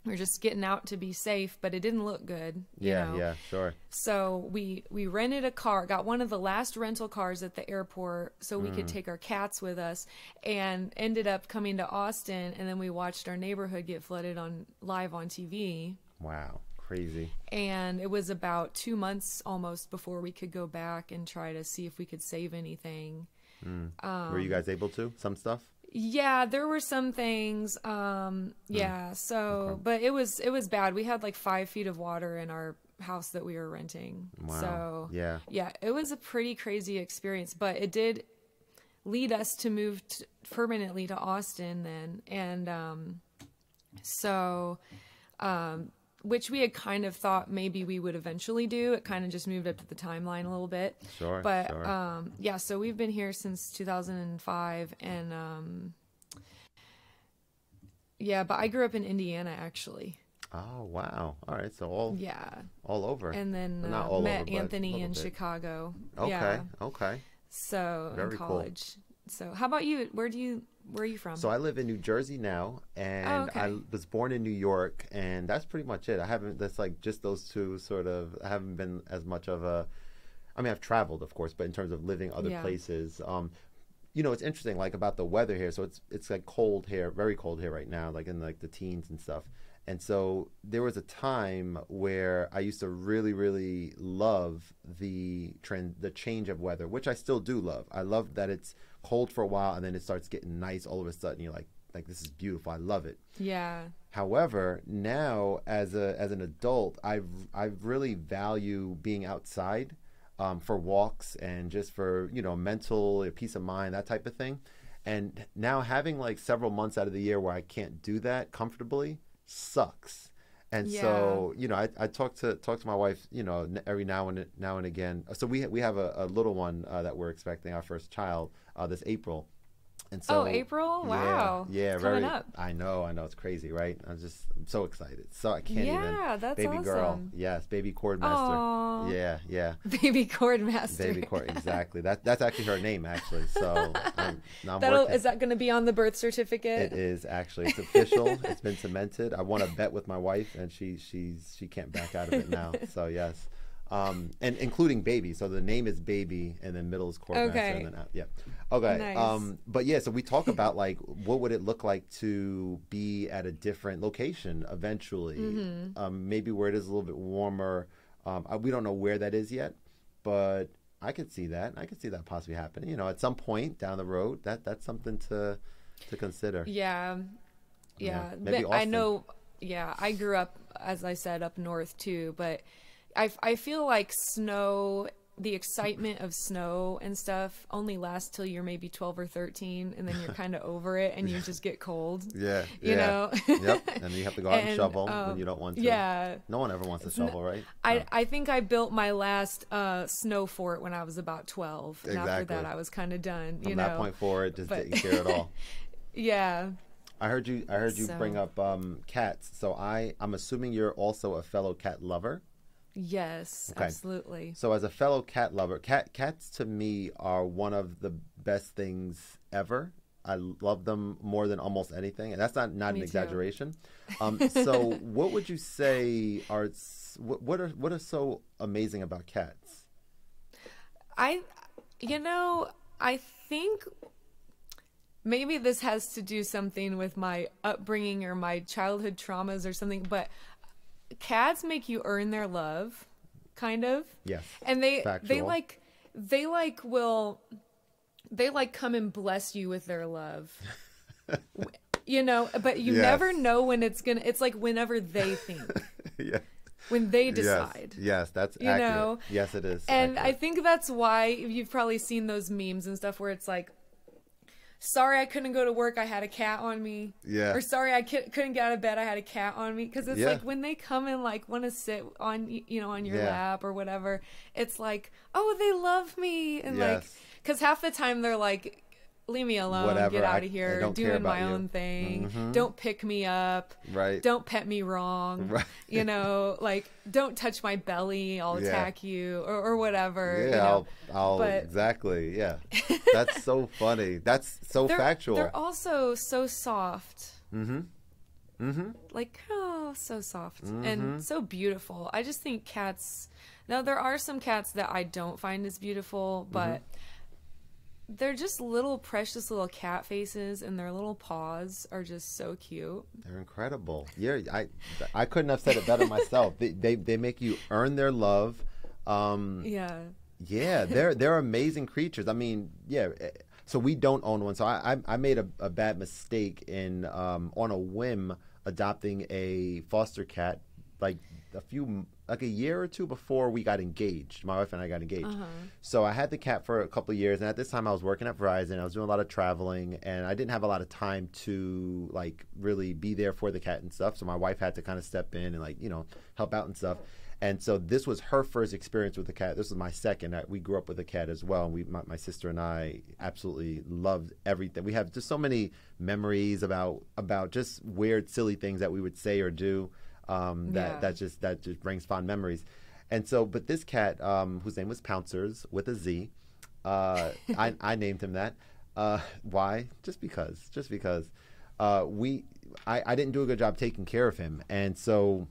We were just getting out to be safe, but it didn't look good. You know? Yeah, sure. So we rented a car, got one of the last rental cars at the airport so we could take our cats with us, and ended up coming to Austin, and then we watched our neighborhood get flooded live on TV. Wow, crazy. And it was about 2 months almost before we could go back and try to see if we could save anything. Were you guys able to? Some stuff? Yeah, there were some things. Yeah, so, but it was bad. We had like 5 feet of water in our house that we were renting. Wow. So, yeah, it was a pretty crazy experience, but it did lead us to move permanently to Austin then. And, which we had kind of thought maybe we would eventually do. It kind of just moved up to the timeline a little bit. Sure. But yeah, so we've been here since 2005, and yeah, but I grew up in Indiana actually. Oh wow! All right, so all over. And then not met Anthony in Chicago. Okay. Okay. So Very in college. Cool. So how about you? Where are you from? So I live in New Jersey now, and I was born in New York, and that's pretty much it. That's like just those two sort of, I haven't been as much of I mean, I've traveled, of course, but in terms of living other places, you know, it's interesting, like about the weather here. So it's like cold here, very cold here right now, like in like the teens and stuff. And so there was a time where I used to really, really love the change of weather, which I still do love. I love that it's cold for a while and then it starts getting nice all of a sudden. You're like this is beautiful. I love it. Yeah. However, now as an adult, I really value being outside for walks and just for, you know, mental peace of mind, that type of thing. And now having like several months out of the year where I can't do that comfortably sucks. And so, you know, I talk to my wife, you know, every now and again. So we have a little one that we're expecting, our first child, this April. And so, April? Wow. Yeah, coming up. I know, it's crazy, right? I'm so excited. So I can't even. Yeah, that's baby awesome. Girl. Yes, baby Khordmaster. Aww. Yeah. Baby Khordmaster. Exactly. That's actually her name, actually. So now I'm working. Is that going to be on the birth certificate? It is actually. It's official. It's been cemented. I won a bet with my wife, and she can't back out of it now. So yes. And including baby, so the name is baby, and then middle is Khordmaster, and then okay. Nice. But yeah, so we talk about like what would it look like to be at a different location eventually, maybe where it is a little bit warmer. We don't know where that is yet, but I could see that. I could see that possibly happening. You know, at some point down the road, that's something to consider. Yeah. Maybe Austin. I know. Yeah, I grew up, as I said, up north too, but I feel like snow, the excitement of snow and stuff only lasts till you're maybe 12 or 13, and then you're kind of over it and you just get cold. Yeah. You know? Yep. And you have to go out and shovel when you don't want to. Yeah. No one ever wants to shovel, right? I think I built my last snow fort when I was about 12. And after that, I was kind of done. From that point forward, just taking care of it all. Yeah. I heard you bring up cats. So I'm assuming you're also a fellow cat lover. Yes, okay. Absolutely. So as a fellow cat lover, cats to me are one of the best things ever. I love them more than almost anything, and that's not an exaggeration. So what would you say what are so amazing about cats? I think maybe this has to do something with my upbringing or my childhood traumas or something, but cats make you earn their love, kind of. Yes. And they come and bless you with their love. You know, but you never know when it's like whenever they think. Yeah. When they decide. Yes, that's accurate. Know? Yes, it is. And accurate. I think that's why you've probably seen those memes and stuff where it's like sorry I couldn't go to work, I had a cat on me. Yeah. Or sorry I couldn't get out of bed, I had a cat on me. Because it's Yeah. like when they come and like want to sit on, you know, on your Yeah. lap or whatever, it's like, oh, they love me. And like, Yes. because half the time they're like, leave me alone, Whatever, get out I of here, don't care doing about my you. own thing, Mhm. don't pick me up, Right. don't pet me wrong, Right. you know, like don't touch my belly, I'll Yeah. attack you, or whatever. Yeah, you know? I'll But exactly. Yeah, that's so funny. That's so factual. They're also so soft. Mm-hmm. Mm-hmm. Like, oh, so soft Mm-hmm. and so beautiful. I just think cats. Now there are some cats that I don't find as beautiful, but they're just little precious little cat faces, and their little paws are just so cute. They're incredible. Yeah, I couldn't have said it better myself. They make you earn their love. Yeah. Yeah, they're amazing creatures. I mean, yeah. So we don't own one. So I made a bad mistake in on a whim adopting a foster cat like a year or two before we got engaged. My wife and I got engaged. So I had the cat for a couple of years, and at this time I was working at Verizon. I was doing a lot of traveling, and I didn't have a lot of time to like really be there for the cat and stuff. So my wife had to kind of step in and like, you know, help out and stuff. And so this was her first experience with the cat. This was my second. We grew up with a cat as well. And my sister and I absolutely loved everything. We have just so many memories about just weird, silly things that we would say or do. That just brings fond memories. And so, but this cat, whose name was Pouncers with a Z, I named him that. Why? Just because. I didn't do a good job taking care of him, and so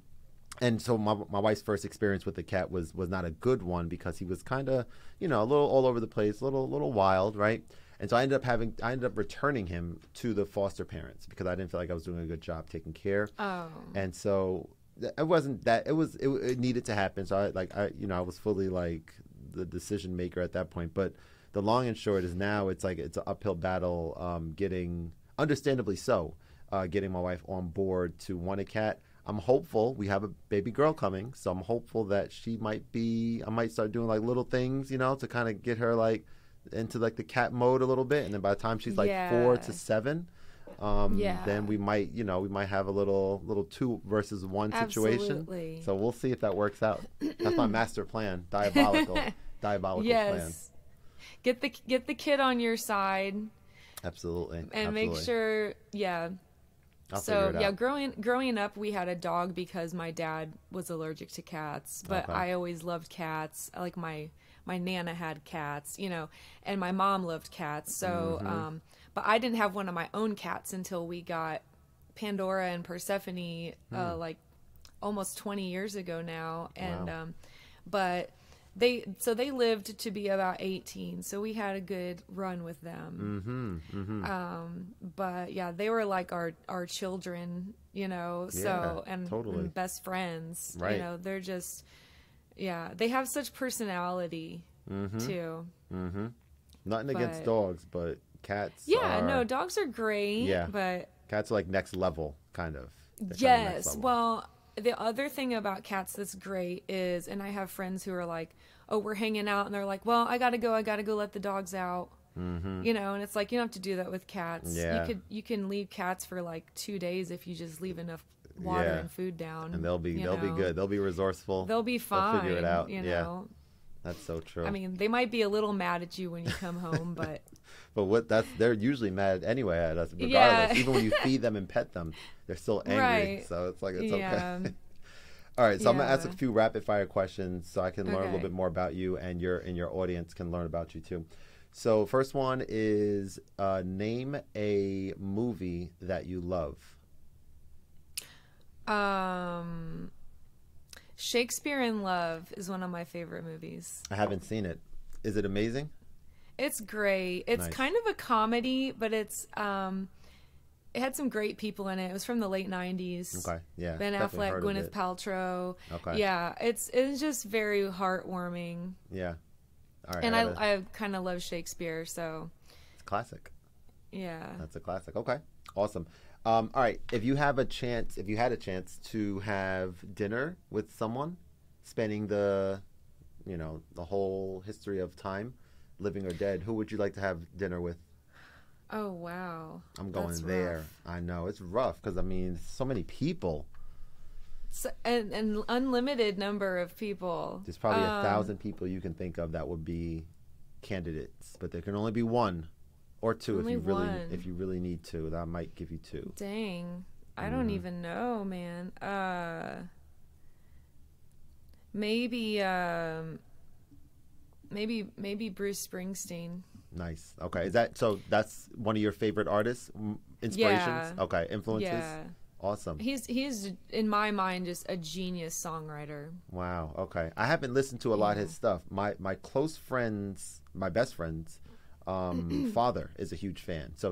my wife's first experience with the cat was not a good one because he was kind of, you know, a little all over the place, a little wild, right? And so I ended up returning him to the foster parents because I didn't feel like I was doing a good job taking care. Oh. And so it wasn't that it needed to happen. So I was fully like the decision maker at that point. But the long and short is now it's an uphill battle getting, understandably so, getting my wife on board to want a cat. I'm hopeful. We have a baby girl coming, so I'm hopeful that I might start doing like little things, you know, to kind of get her like into like the cat mode a little bit, and then by the time she's like 4 to 7, then we might have a little 2 versus 1 situation. Absolutely. So we'll see if that works out. That's my master plan. Diabolical plan. Yes. Get the kid on your side. Absolutely. And make sure, I'll figure it out. growing up, we had a dog because my dad was allergic to cats, but I always loved cats. Like my Nana had cats, you know, and my mom loved cats. So, but I didn't have one of my own cats until we got Pandora and Persephone, like almost 20 years ago now. And, but they lived to be about 18. So we had a good run with them. But yeah, they were like our children, you know, so, and best friends, right. You know, they're just, they have such personality too. Nothing against dogs, but cats dogs are great, but cats are like next level, kind of. Yes. Well, the other thing about cats that's great is, and I have friends who are like, oh, we're hanging out, and they're like, well, I gotta go let the dogs out. You know, and it's like, you don't have to do that with cats. Yeah. You can leave cats for like 2 days if you just leave enough water and food down, and they'll be good. They'll be resourceful. They'll be fine. They'll figure it out. You know? That's so true. I mean, they might be a little mad at you when you come home, but they're usually mad anyway at us, regardless. Even when you feed them and pet them, they're still angry. Right. So it's like it's okay. All right, so I'm gonna ask a few rapid fire questions so I can learn a little bit more about you, and your audience can learn about you too. So first one is name a movie that you love. Shakespeare in Love is one of my favorite movies. I haven't seen it. Is it amazing? It's great. It's kind of a comedy, but it's it had some great people in it. It was from the late 90s. Okay, yeah. Ben Affleck, Gwyneth Paltrow. Okay. Yeah, it's just very heartwarming. Yeah. All right. And I kind of love Shakespeare, so. It's classic. Yeah. That's a classic. Okay. Awesome. All right. If you had a chance to have dinner with someone, spanning the whole history of time, living or dead, who would you like to have dinner with? Oh, wow. I'm going That's there. rough. I know it's rough because I mean, so many people. So, an unlimited number of people. There's probably 1,000 people you can think of that would be candidates, but there can only be one or two Only if you really need to. That might give you two. Dang. I don't even know, man. Maybe Bruce Springsteen. Nice. Okay. Is that so? That's one of your favorite artists, inspirations? Yeah. Okay. Influences? Yeah. Awesome. He's in my mind just a genius songwriter. Wow. Okay. I haven't listened to a lot of his stuff. My close friends, my best friends, father is a huge fan. So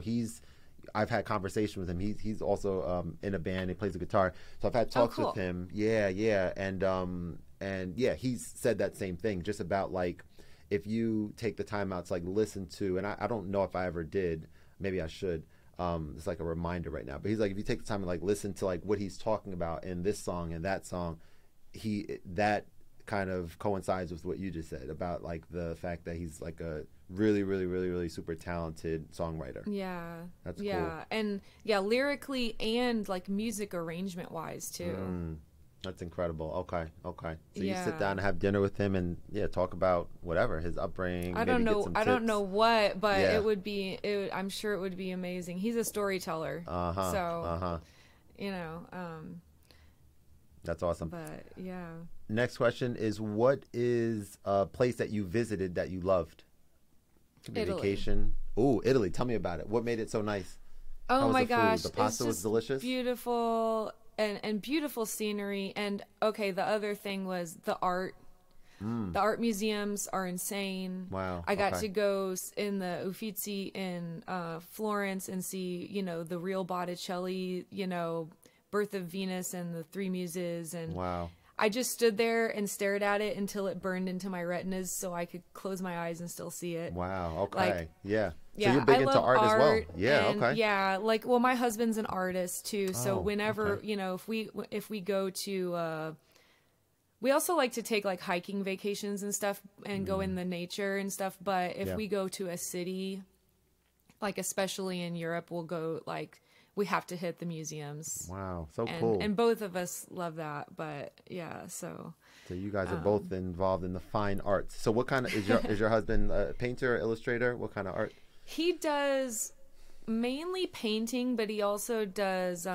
I've had conversation with him. He's also in a band. He plays the guitar. So I've had talks with him. Yeah, yeah. And yeah, he's said that same thing, just about like if you take the time out to like listen to, and I don't know if I ever did, maybe I should. It's like a reminder right now. But he's like, if you take the time to like listen to like what he's talking about in this song and that song, that kind of coincides with what you just said about like the fact that he's like a really, really, really, really super talented songwriter. Yeah. That's cool. And lyrically and like music arrangement wise too. That's incredible. Okay. So you sit down and have dinner with him and talk about whatever, his upbringing. I don't know what, but I'm sure it would be amazing. He's a storyteller. That's awesome. But yeah. Next question is, what is a place that you visited that you loved? Italy. Vacation. Ooh, Italy. Tell me about it. What made it so nice? Oh my gosh. The pasta was delicious. Beautiful. And beautiful scenery. And okay, the other thing was the art. The art museums are insane. Wow. I got to go in the Uffizi in Florence and see, the real Botticelli, Birth of Venus and the Three Muses. And wow. I just stood there and stared at it until it burned into my retinas so I could close my eyes and still see it. Wow. Okay. Yeah. So you're big into art as well. Yeah. And, okay. Yeah. My husband's an artist too. So whenever, if we go to, we also like to take like hiking vacations and stuff and go in the nature and stuff. But if we go to a city, like especially in Europe, we'll go we have to hit the museums. Wow, so cool. And both of us love that, but yeah, so you guys are both involved in the fine arts. So what kind of, is your husband a painter or illustrator? What kind of art? He does mainly painting, but he also does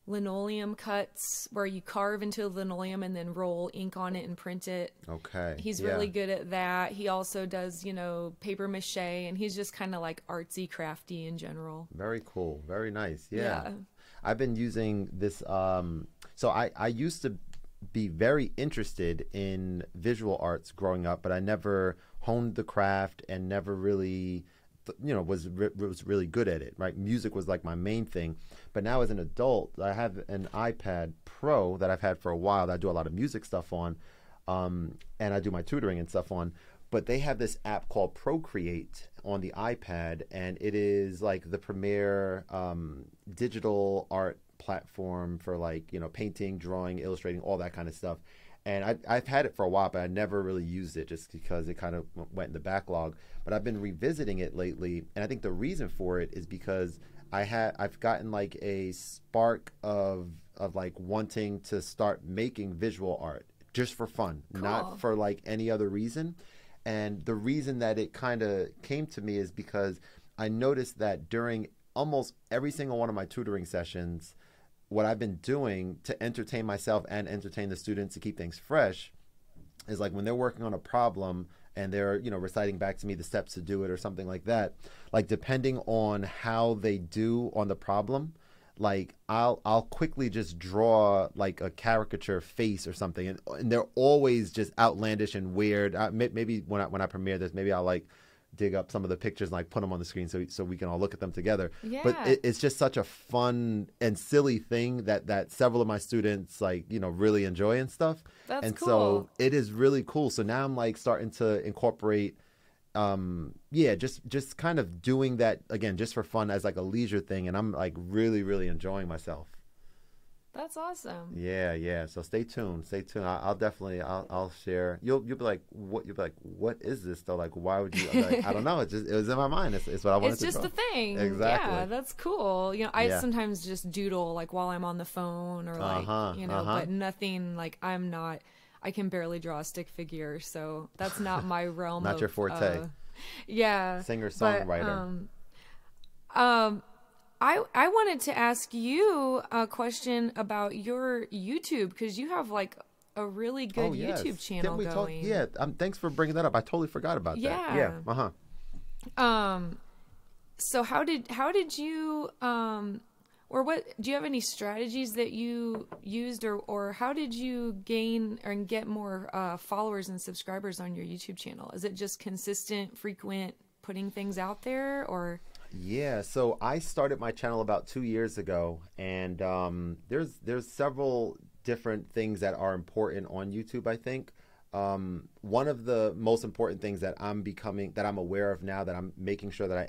linoleum cuts where you carve into linoleum and then roll ink on it and print it. Okay. He's really good at that. He also does, paper mache, and he's just kind of like artsy, crafty in general. Very cool. Very nice. Yeah. I've been using this. So I used to be very interested in visual arts growing up, but I never honed the craft and never really was really good at it, right? Music was like my main thing. But now as an adult, I have an iPad Pro that I've had for a while that I do a lot of music stuff on, and I do my tutoring and stuff on. But they have this app called Procreate on the iPad, and it is like the premier digital art platform for painting, drawing, illustrating, all that kind of stuff. And I've had it for a while, but I never really used it just because it kind of went in the backlog. But I've been revisiting it lately, and I think the reason for it is because I've gotten like a spark of like wanting to start making visual art just for fun, not for like any other reason. And the reason that it kind of came to me is because I noticed that during almost every single one of my tutoring sessions, what I've been doing to entertain myself and entertain the students to keep things fresh is like when they're working on a problem and they're, reciting back to me the steps to do it or something like that, like depending on how they do on the problem, like I'll quickly just draw like a caricature face or something, and they're always just outlandish and weird. Maybe when I premiere this, maybe I'll like dig up some of the pictures and like put them on the screen so we can all look at them together. Yeah. But it's just such a fun and silly thing that several of my students really enjoy and stuff. That's and cool. So it is really cool. So now I'm like starting to incorporate just kind of doing that again just for fun as like a leisure thing, and I'm like really, really enjoying myself. That's awesome. Yeah, yeah. So stay tuned. Stay tuned. I'll definitely I'll share. You'll be like, what? You'll be like, what is this though? Like, why would you? I'm like, I don't know. It was in my mind. It's what I wanted It's to just draw. a thing. Exactly. Yeah, that's cool. You know, I sometimes just doodle like while I'm on the phone or like, you know, but nothing like I can barely draw a stick figure, so that's not my realm. Not your forte. Yeah. Singer songwriter. I wanted to ask you a question about your YouTube, because you have like a really good YouTube channel going. Yeah, thanks for bringing that up. I totally forgot about that. Yeah. So how did you or what, do you have any strategies that you used, or how did you gain and get more followers and subscribers on your YouTube channel? Is it just consistent, frequent putting things out there, or? Yeah, so I started my channel about 2 years ago, and there's several different things that are important on YouTube, I think. One of the most important things that I'm aware of now, that I'm making sure that I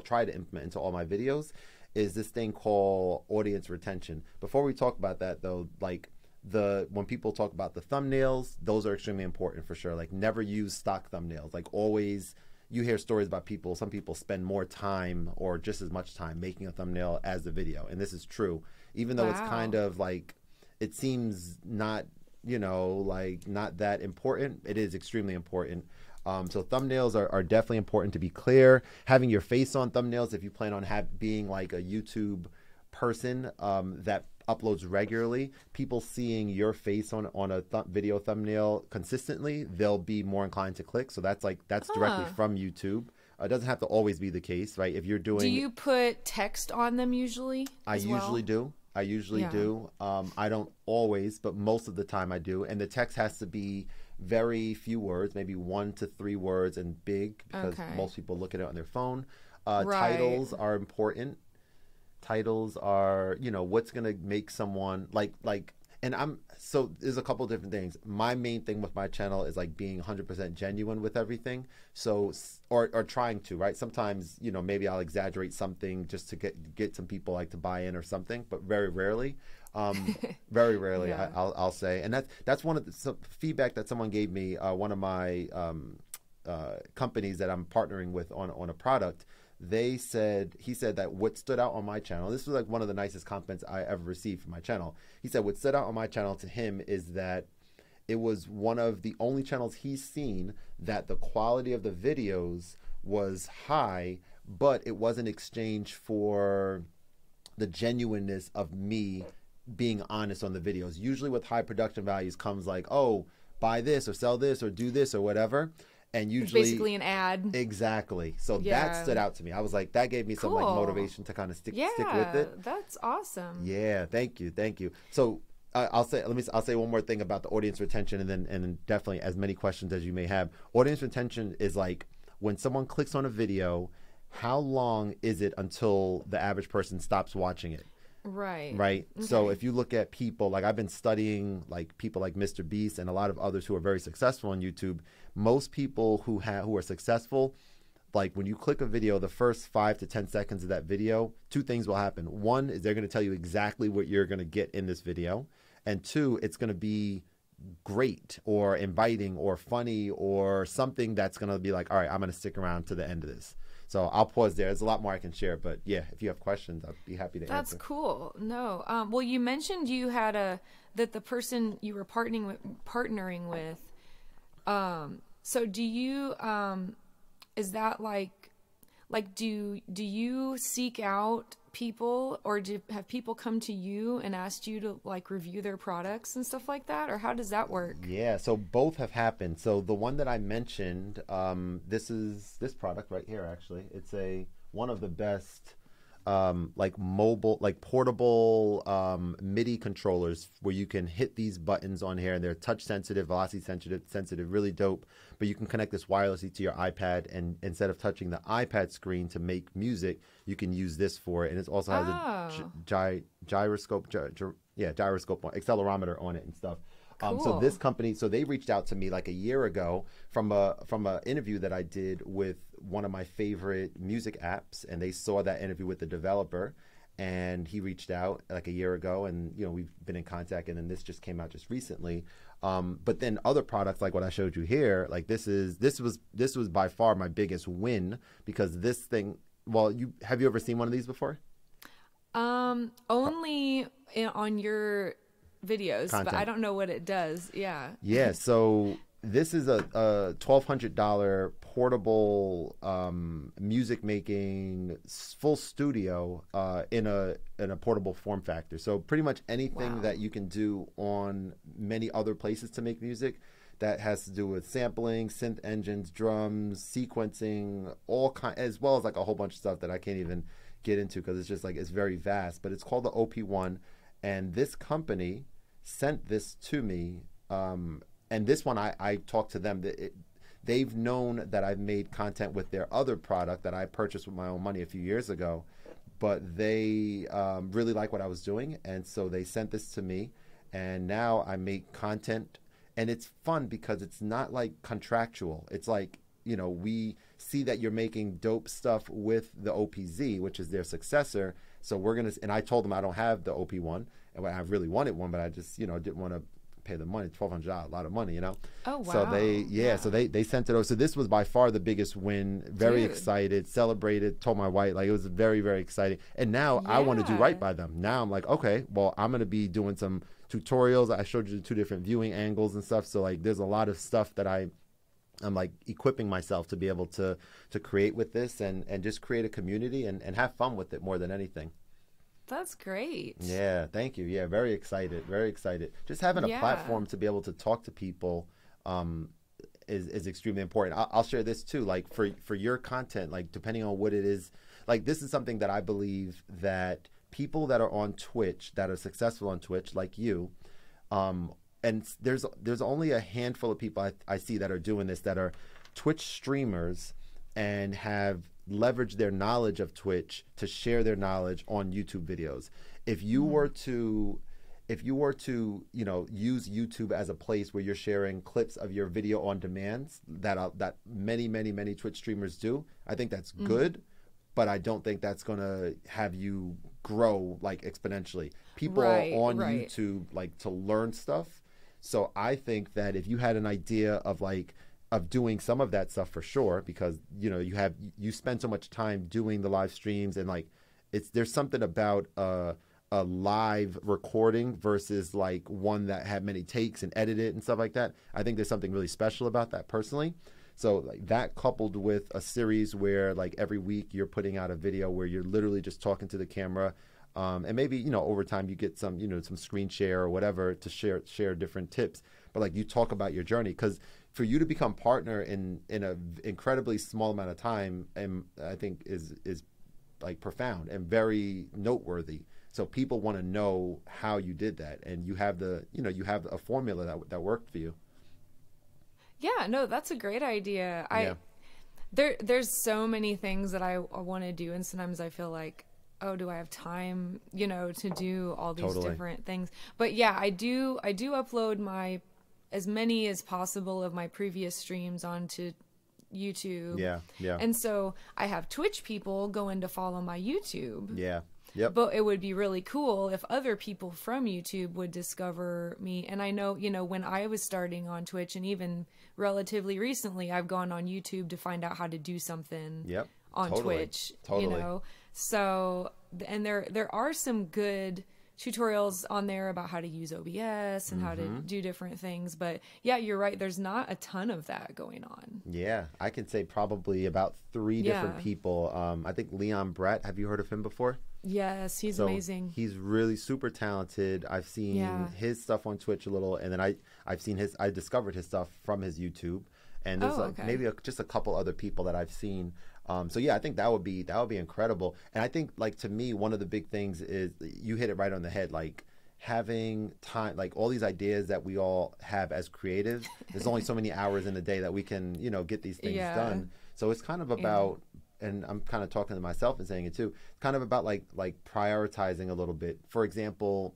try to implement into all my videos, is this thing called audience retention. Before we talk about that though, like when people talk about the thumbnails, those are extremely important for sure. Like, never use stock thumbnails. Like, always, you hear stories about some people spend more time or just as much time making a thumbnail as the video. And this is true. Even though it's kind of like, it seems not, you know, like not that important, it is extremely important. So thumbnails are definitely important, to be clear. Having your face on thumbnails, if you plan on being like a YouTube person that uploads regularly, people seeing your face on a video thumbnail consistently, they'll be more inclined to click. So that's directly from YouTube. It doesn't have to always be the case, right? If you're doing... Do you put text on them usually? I usually do. I do. I don't always, but most of the time I do. And the text has to be very few words, maybe 1 to 3 words, and big, because most people look at it on their phone. Titles are important. Titles are, you know, what's going to make someone so there's a couple different things. My main thing with my channel is like being 100% genuine with everything. So, or trying to, right? Sometimes, you know, maybe I'll exaggerate something just to get some people like to buy in or something, but very rarely. Very rarely, I'll say. And that's one of the feedback that someone gave me. One of my companies that I'm partnering with on a product, he said that what stood out on my channel, this was like one of the nicest compliments I ever received from my channel. He said what stood out on my channel to him is that it was one of the only channels he's seen that the quality of the videos was high, but it wasn't exchanged for the genuineness of me being honest on the videos. Usually with high production values comes like, oh, buy this or sell this or do this or whatever. And usually it's basically an ad. Exactly. So that stood out to me. I was like, that gave me some like motivation to kind of stick with it. That's awesome. Yeah, thank you. So I'll say one more thing about the audience retention, and then definitely as many questions as you may have. Audience retention is like when someone clicks on a video, how long is it until the average person stops watching it? Right. Okay. So if you look at people, like I've been studying like people like Mr. Beast and a lot of others who are very successful on YouTube. Most people who are successful, like when you click a video, the first 5 to 10 seconds of that video, 2 things will happen. One is they're going to tell you exactly what you're going to get in this video. And 2, it's going to be great or inviting or funny or something that's going to be like, all right, I'm going to stick around to the end of this. So I'll pause there. There's a lot more I can share, but yeah, if you have questions, I'd be happy to answer. That's cool. No, well, you mentioned you had that the person you were partnering with. So do you is that like do you seek out people, or have people come to you and asked you to like review their products and stuff like that, or how does that work? Yeah, so both have happened. So the one that I mentioned, this product right here, actually, it's one of the best like mobile, like portable MIDI controllers where you can hit these buttons on here, and they're touch sensitive, velocity sensitive, really dope. But you can connect this wirelessly to your iPad, and instead of touching the iPad screen to make music, you can use this for it. And it also has a gyroscope, accelerometer on it and stuff. Cool. So this company, they reached out to me like a year ago from a interview that I did with one of my favorite music apps, and they saw that interview with the developer, and he reached out like a year ago, and we've been in contact, and then this just came out just recently. But then other products like what I showed you here, like this was by far my biggest win, because this thing. Well, have you ever seen one of these before? Only on your videos, Content. but I don't know what it does. Yeah. Yeah. So this is a $1,200 portable music making full studio in a portable form factor. So pretty much anything that you can do on many other places to make music that has to do with sampling, synth engines, drums, sequencing, as well as like a whole bunch of stuff that I can't even get into because it's just like it's very vast. But it's called the OP1, and this company sent this to me. And this one, I talked to them. They've known that I've made content with their other product that I purchased with my own money a few years ago, but they really like what I was doing, and so they sent this to me, and now I make content, and it's fun because it's not like contractual. It's like, we see that you're making dope stuff with the OPZ, which is their successor, so and I told them I don't have the OP1, and I really wanted one, but I just, didn't want to pay the money. $1,200, a lot of money, Oh wow! So they sent it over. So this was by far the biggest win. Very excited, celebrated. Told my wife, like, it was very, very exciting. And now I want to do right by them. Now I'm like, okay, well, I'm gonna be doing some tutorials. I showed you the 2 different viewing angles and stuff. So like, there's a lot of stuff that I'm like equipping myself to be able to create with this and just create a community and have fun with it more than anything. That's great. Yeah, thank you. Yeah, very excited. Very excited. Just having a platform to be able to talk to people is extremely important. I'll share this too. Like for your content, like depending on what it is, like this is something that I believe that people that are on Twitch, that are successful on Twitch, like you, and there's only a handful of people I see that are doing this, that are Twitch streamers and have leverage their knowledge of Twitch to share their knowledge on YouTube videos. If you were to use YouTube as a place where you're sharing clips of your video on demands that many Twitch streamers do, I think that's good, but I don't think that's going to have you grow like exponentially. People are on YouTube like to learn stuff. So I think that if you had an idea of doing some of that stuff, for sure, because you spend so much time doing the live streams, and like there's something about a live recording versus like one that had many takes and edited and stuff like that. I think there's something really special about that personally. So like that, coupled with a series where like every week you're putting out a video where you're literally just talking to the camera, and maybe over time you get some some screen share or whatever to share different tips, but like you talk about your journey, because for you to become partner in an incredibly small amount of time, and I think is like profound and very noteworthy. So people want to know how you did that, and you have a formula that worked for you. Yeah, no, that's a great idea. There's so many things that I want to do, and sometimes I feel like, oh, do I have time, to do all these different things? But yeah, I do upload as many as possible of my previous streams onto YouTube. Yeah. And so I have Twitch people going to follow my YouTube. Yeah. Yep. But it would be really cool if other people from YouTube would discover me. And I know, when I was starting on Twitch, and even relatively recently, I've gone on YouTube to find out how to do something on Twitch, So, and there are some good tutorials on there about how to use OBS and how to do different things. But yeah, you're right. There's not a ton of that going on. Yeah, I can say probably about 3 different people. I think Leon Brett, have you heard of him before? Yes, he's amazing. He's really super talented. I've seen his stuff on Twitch a little, and then I discovered his stuff from his YouTube. And there's maybe just a couple other people that I've seen. So yeah, I think that would be incredible. And I think, like, to me, one of the big things is, you hit it right on the head, like having time, like all these ideas that we all have as creatives. There's only so many hours in the day that we can, get these things done. So it's kind of about, and I'm kind of talking to myself and saying it too, kind of about like prioritizing a little bit. For example,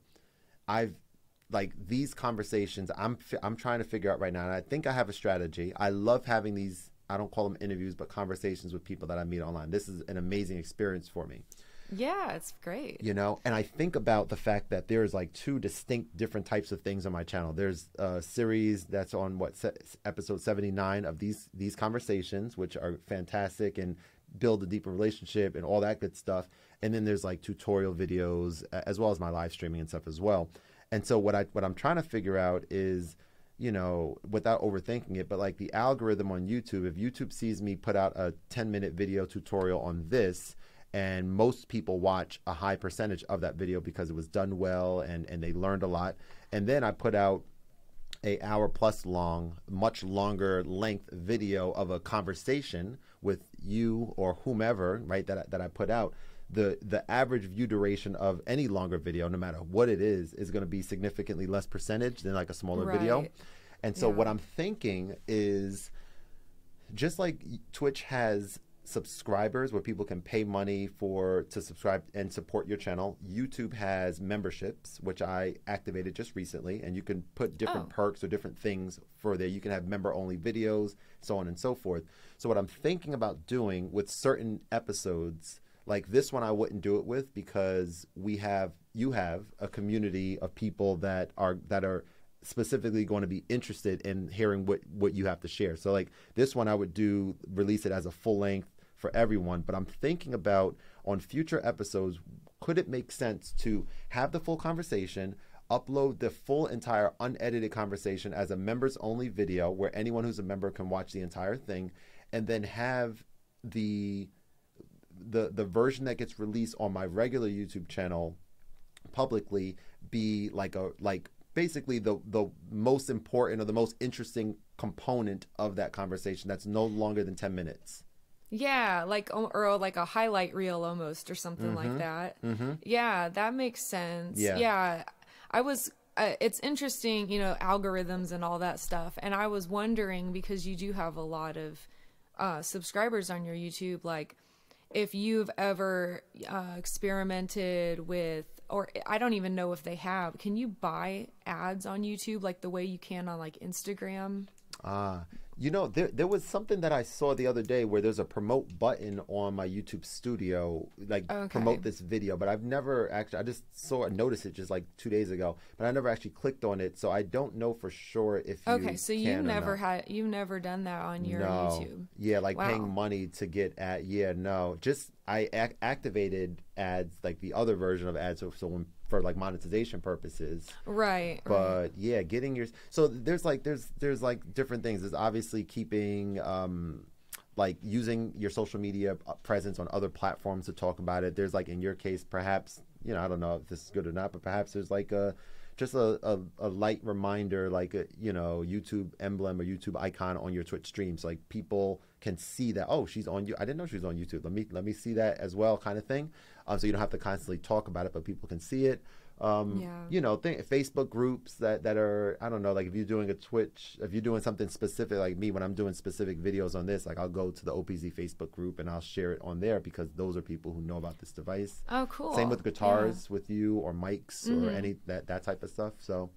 these conversations, I'm trying to figure out right now, and I think I have a strategy. I love having these, I don't call them interviews, but conversations with people that I meet online. This is an amazing experience for me. Yeah, it's great. You know, and I think about the fact that there's like two distinct different types of things on my channel. There's a series that's on episode 79 of these conversations, which are fantastic and build a deeper relationship and all that good stuff. And then there's like tutorial videos as well as my live streaming and stuff as well. And so what I'm trying to figure out is, you know, without overthinking it, but like the algorithm on YouTube, if YouTube sees me put out a 10-minute video tutorial on this, and most people watch a high percentage of that video because it was done well and they learned a lot. And then I put out a hour plus long, much longer length video of a conversation with you or whomever, right, that I put out. The average view duration of any longer video, no matter what it is going to be significantly less percentage than like a smaller video. And so what I'm thinking is, just like Twitch has subscribers where people can pay money to subscribe and support your channel, YouTube has memberships, which I activated just recently, and you can put different perks or different things for there. You can have member only videos, so on and so forth. So what I'm thinking about doing with certain episodes, like this one I wouldn't do it with, because you have a community of people that are specifically going to be interested in hearing what you have to share. So like this one I would release it as a full length for everyone, but I'm thinking about on future episodes, could it make sense to have the full conversation, upload the full entire unedited conversation as a members only video where anyone who's a member can watch the entire thing, and then have the version that gets released on my regular YouTube channel publicly be basically the most important or the most interesting component of that conversation that's no longer than 10 minutes. Yeah, or like a highlight reel almost, or something like that. Yeah, that makes sense. Yeah. I was it's interesting, you know, algorithms and all that stuff. And I was wondering, because you do have a lot of subscribers on your YouTube, like if you've ever experimented with, or I don't even know if they have, can you buy ads on YouTube like the way you can on like Instagram? You know, there was something that I saw the other day where there's a promote button on my YouTube studio, like promote this video, but I've never actually, I just noticed it just like 2 days ago, but I never actually clicked on it. So I don't know for sure if you so you've never done that on your YouTube? Yeah, like paying money to get just I activated ads, like the other version of ads, so for like monetization purposes. Right. But yeah, getting your, so there's like different things. There's obviously keeping like using your social media presence on other platforms to talk about it. There's like in your case, perhaps, you know, I don't know if this is good or not, but perhaps there's like just a light reminder, like a, you know, YouTube emblem or YouTube icon on your Twitch streams, like people can see that, oh, she's on you. I didn't know she was on YouTube. Let me see that as well, kind of thing. So you don't have to constantly talk about it, but people can see it. You know, Facebook groups that are, I don't know, like if you're doing if you're doing something specific, like me, when I'm doing specific videos on this, like I'll go to the OPZ Facebook group and I'll share it on there, because those are people who know about this device. Oh, cool. Same with guitars with you, or mics, or any that type of stuff. So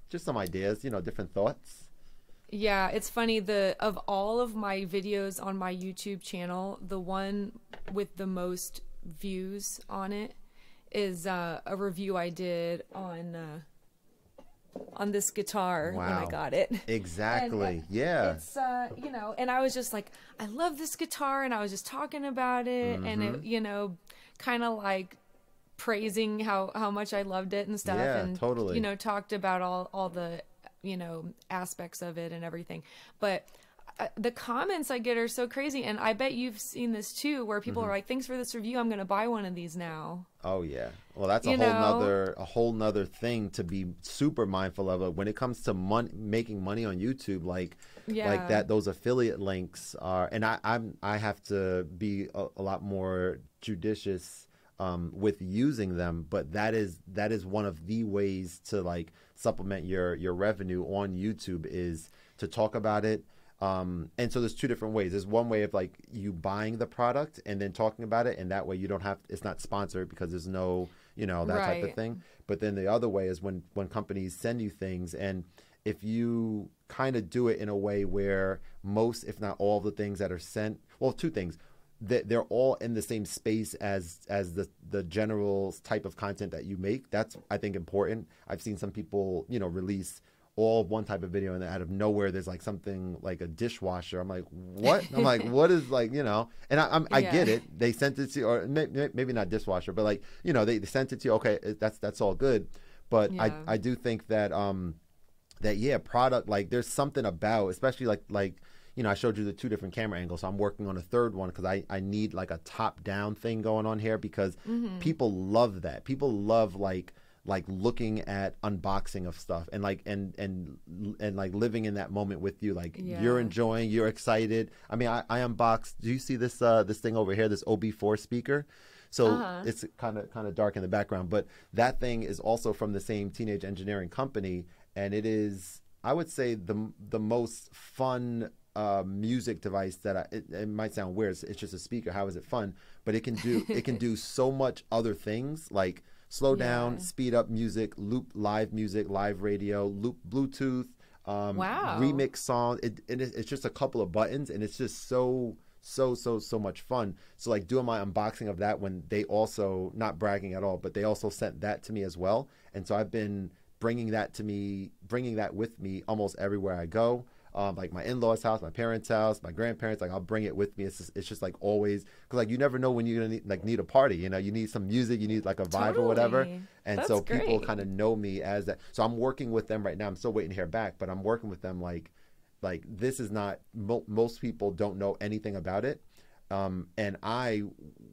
just some ideas, you know, different thoughts. Yeah, it's funny, of all of my videos on my YouTube channel, the one with the most views on it is a review I did on this guitar when I got it. Exactly. And, it's you know, and I was just like, I love this guitar, and I was just talking about it, and it, you know, kind of like praising how much I loved it and stuff, and totally, you know, talked about all the, you know, aspects of it and everything. But the comments I get are so crazy, and I bet you've seen this too, where people are like, "Thanks for this review. I'm going to buy one of these now." Oh yeah, well that's a whole nother thing to be super mindful of when it comes to making money on YouTube. Like that, those affiliate links are, and I have to be a lot more judicious with using them, but that is one of the ways to like supplement your revenue on YouTube, is to talk about it. And so there's two different ways. There's one way of like you buying the product and then talking about it, and that way you don't have, it's not sponsored because there's no, you know, that type of thing. But then the other way is when companies send you things, and if you kind of do it in a way where most, if not all, the things that are sent, well, two things. they're all in the same space as the general type of content that you make. That's, I think, important. I've seen some people, you know, release all one type of video, and out of nowhere there's like something like a dishwasher. I'm like, what? I'm like, what is, like, you know? And I get it. They sent it to you, or maybe not dishwasher, but like, you know, they sent it to you. Okay, that's all good. But I do think that product, like, there's something about, especially like you know, I showed you the 2 different camera angles. So I'm working on a third one because I need like a top down thing going on here, because people love that. People love like looking at unboxing of stuff, and like and like living in that moment with you. Like, you're enjoying, you're excited. I mean, I unboxed. Do you see this this thing over here, this OB4 speaker? So it's kind of dark in the background, but that thing is also from the same teenage engineering company, and it is, I would say, the most fun music device that it might sound weird. It's just a speaker. How is it fun? But it can do so much other things, like slow down, speed up music, loop live music, live radio, loop Bluetooth, remix song. It's just a couple of buttons, and it's just so much fun. So like doing my unboxing of that, when they also, not bragging at all, but they also sent that to me as well. And so I've been bringing that with me almost everywhere I go. Like my in-laws' house, my parents' house, my grandparents, like I'll bring it with me. It's just like always, because like you never know when you're gonna need a party. You know, you need some music, you need like a vibe or whatever. And that's so people kind of know me as that. So I'm working with them right now. I'm still waiting to hear back, but I'm working with them like this is not, most people don't know anything about it. And I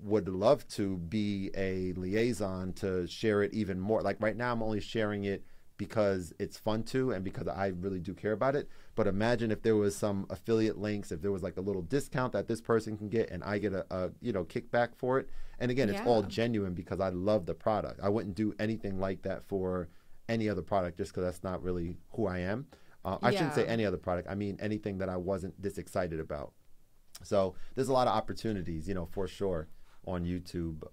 would love to be a liaison to share it even more. Like right now I'm only sharing it because it's fun to, and because I really do care about it. But imagine if there was some affiliate links, if there was like a little discount that this person can get, and I get a you know, kickback for it. And again, it's all genuine because I love the product. I wouldn't do anything like that for any other product, just because that's not really who I am. I shouldn't say any other product. I mean anything that I wasn't this excited about. So there's a lot of opportunities, you know, for sure on YouTube.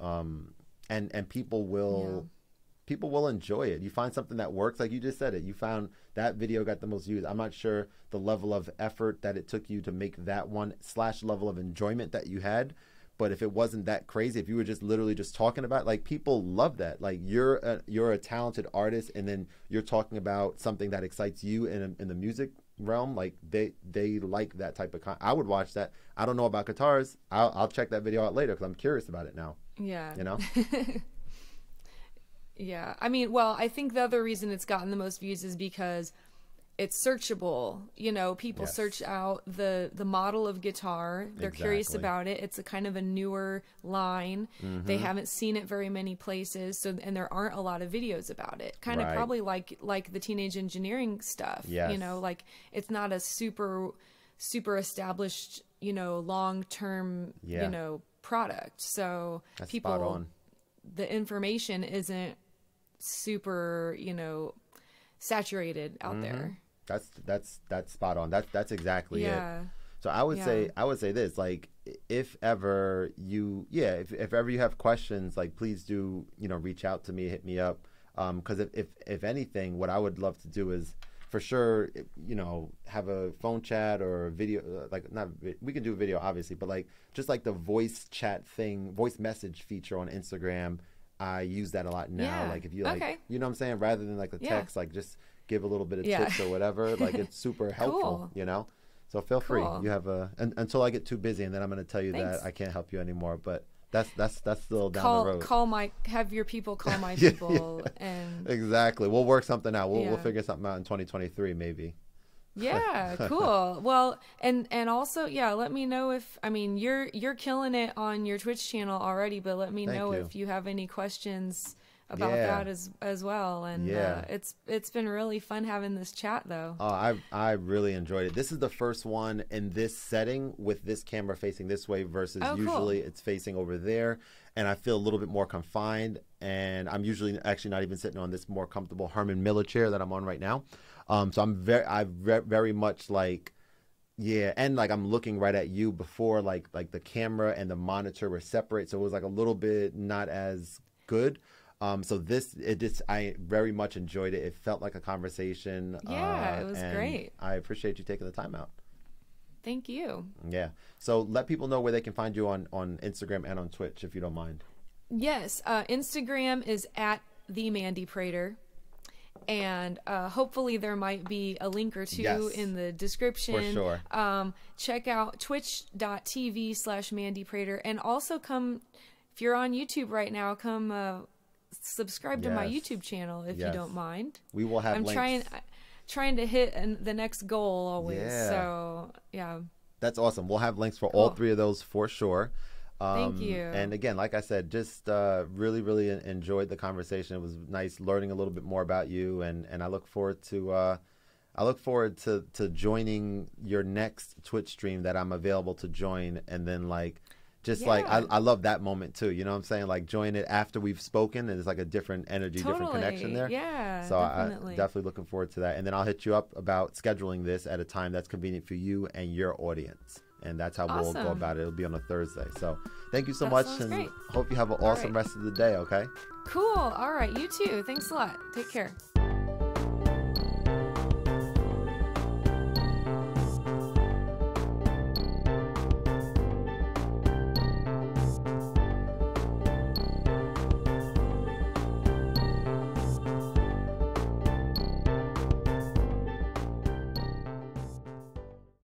And people will enjoy it. You find something that works, like you just said it. You found that video got the most views. I'm not sure the level of effort that it took you to make that one / level of enjoyment that you had. But if it wasn't that crazy, if you were just literally just talking about, like, people love that. Like, you're a talented artist, and then you're talking about something that excites you in the music realm. Like, they like that type of I would watch that. I don't know about guitars. I'll check that video out later because I'm curious about it now. Yeah. You know? Yeah. I mean, well, I think the other reason it's gotten the most views is because it's searchable. You know, people search out the model of guitar. They're curious about it. It's a kind of a newer line. They haven't seen it very many places. So, and there aren't a lot of videos about it. Kind of probably like the teenage engineering stuff. You know, like it's not a super established, you know, long-term, you know, product. So that's people, spot on. The information isn't super, you know, saturated out there. That's spot on. That's exactly it. So I would say this, like, if ever you if ever you have questions, like, please do, you know, reach out to me, hit me up, because if anything, what I would love to do is, for sure, you know, have a phone chat or a video, we can do a video obviously, but like just like the voice chat thing, voice message feature on Instagram, I use that a lot now. Like if you like, you know what I'm saying, rather than like a text, like just give a little bit of tips or whatever, like it's super helpful, you know? So feel free. You have until I get too busy, and then I'm going to tell you that I can't help you anymore, but that's still down the road. Have your people call my people. And exactly. We'll work something out. We'll figure something out in 2023 maybe. Yeah, cool. Well, and also, let me know if, I mean, you're killing it on your Twitch channel already, but let me know if you have any questions about that as well. And it's been really fun having this chat though. Oh, I really enjoyed it. This is the first one in this setting with this camera facing this way versus usually it's facing over there, and I feel a little bit more confined, and I'm usually actually not even sitting on this more comfortable Herman Miller chair that I'm on right now. So I'm very much like, and like I'm looking right at you. Before, like the camera and the monitor were separate, so it was like a little bit not as good. So I very much enjoyed it. It felt like a conversation. Yeah, it was great. I appreciate you taking the time out. Thank you. Yeah. So let people know where they can find you on Instagram and on Twitch, if you don't mind. Yes. Instagram is at the Mandy Prater. And hopefully there might be a link or two in the description. For sure. Check out twitch.tv/Mandy Prater. And also come, if you're on YouTube right now, come subscribe to my YouTube channel if you don't mind. We will have links. I'm trying to hit the next goal always. Yeah. So, yeah. That's awesome. We'll have links for all three of those for sure. Thank you. And again, like I said, just really, really enjoyed the conversation. It was nice learning a little bit more about you, and I look forward to joining your next Twitch stream that I'm available to join, and then like I love that moment too. You know what I'm saying? Like join it after we've spoken, and it's like a different energy, different connection there. Yeah, so definitely. I'm definitely looking forward to that. And then I'll hit you up about scheduling this at a time that's convenient for you and your audience. And that's how we'll go about it. It'll be on a Thursday. So thank you so much, and great. hope you have an awesome rest of the day, okay? Cool. All right. You too. Thanks a lot. Take care.